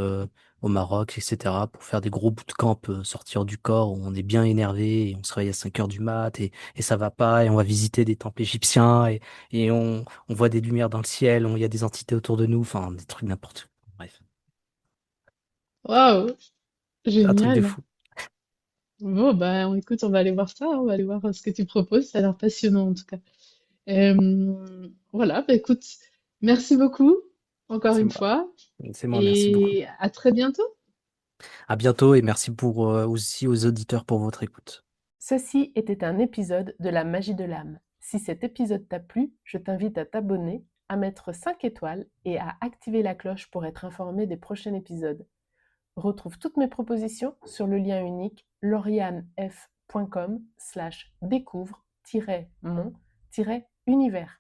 au Maroc, etc., pour faire des gros bootcamps, sortir du corps, où on est bien énervé, et on se réveille à 5 heures du mat, et ça va pas, et on va visiter des temples égyptiens, et on voit des lumières dans le ciel, il y a des entités autour de nous, enfin, des trucs n'importe quoi. Bref, Waouh, un truc de génial. fou. Bon, ben, écoute, on va aller voir ça, on va aller voir ce que tu proposes. Ça a l'air passionnant en tout cas. Voilà, ben, écoute, merci beaucoup encore C'est une moi, fois c'est moi, merci beaucoup. et à très bientôt. À bientôt, et merci pour aussi aux auditeurs pour votre écoute. Ceci était un épisode de La Magie de l'âme. Si cet épisode t'a plu, je t'invite à t'abonner, à mettre 5 étoiles et à activer la cloche pour être informé des prochains épisodes. Retrouve toutes mes propositions sur le lien unique laurianef.com/découvre-mon-univers.